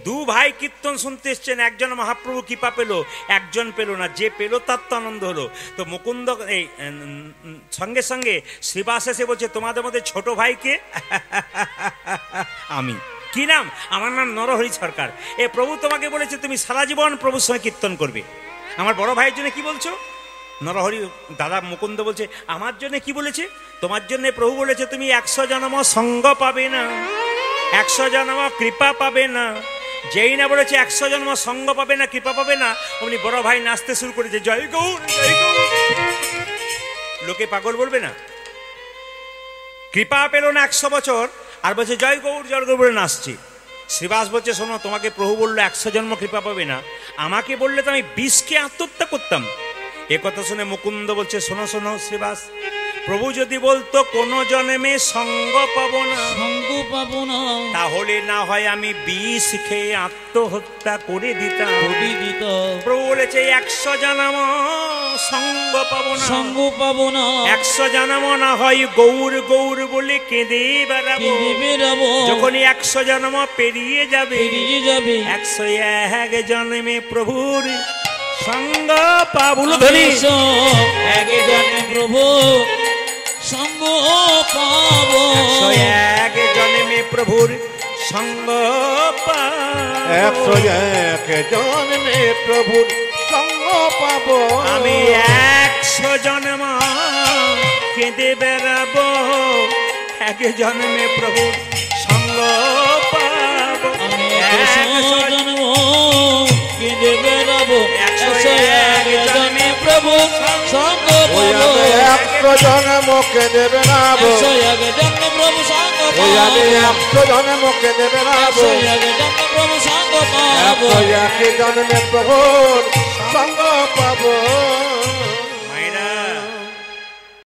2 ভাই কীর্তন শুনতে এসছেন, একজন মহাপ্রভু কৃপা পেল, একজন পেল না। যে পেল তার তো আনন্দ হলো। তো মুকুন্দ এই সঙ্গে সঙ্গে শ্রীবাস এসে বলছে তোমাদের মধ্যে ছোট ভাইকে আমি। কি নাম? আমার নাম নরহরি সরকার। এ প্রভু তোমাকে বলেছে তুমি সারা জীবন প্রভুর সঙ্গে কীর্তন করবে। আমার বড় ভাইয়ের জন্য কি বলছো? নরহরি দাদা মুকুন্দ বলছে আমার জন্য কি বলেছে? তোমার জন্য প্রভু বলেছে তুমি 100 জন্ম সঙ্গ পাবে না, 100 জন্ম কৃপা পাবে না। যেই না বলেছে 100 জন্ম সঙ্গ পাবে না, কৃপা পাবে না, অমনি বড় ভাই নাচতে শুরু করেছে জয় গৌর জয় গৌর। লোকে পাগল বলবে না? কৃপা পেল না 100 বছর আর বলছে জয় গৌর জয় গৌর বলে নাচছে। শ্রীবাস বলছে শোনো তোমাকে প্রভু বললো 100 জন্ম কৃপা পাবে না, আমাকে বললে তো আমি 20কে আত্মহত্যা করতাম। এ কথা শুনে মুকুন্দ বলছে শোনো শোনো শ্রীবাস, প্রভু যদি বলতো কোন জন্মে সঙ্গ পাবো না, সঙ্গ পাবো না, তাহলে না হয় আমি 20 খেয়ে আত্মহত্যা করে দিতাম। প্রভু বলেছে 100 জন্ম সঙ্গ পাবো না, সঙ্গ পাবো না, 100 জন্ম না হয় গৌর গৌর বলে কেঁদে বেড়াবো। যখনই 100 জন্ম পেরিয়ে যাবে 101 জন্মে প্রভুর সঙ্গ পাবো। এক জন্মে প্রভু সঙ্গ পাবো, 101 জন্মে প্রভুর সঙ্গ পাবো। 101 জন্মে প্রভুর সঙ্গ পাবো। আমি 100 জন্ম কেঁদে বেড়াবো, এক জন্মে প্রভুর সঙ্গ পাবো। আমি 100 জন্ম কেঁদে বেড়াবো, 101 জন্মে প্রভু সঙ্গ ওই পাবো। আমি 100 জন্ম কেঁদে বেড়াবো, 101 জন্মে প্রভু সঙ্গ ওই পাবো। আমি 100 জন্ম কেঁদে বেড়াবো, 101 জন্মে প্রভু সঙ্গ পাবো। 101 জন্মে প্রভুর সঙ্গ পাবো।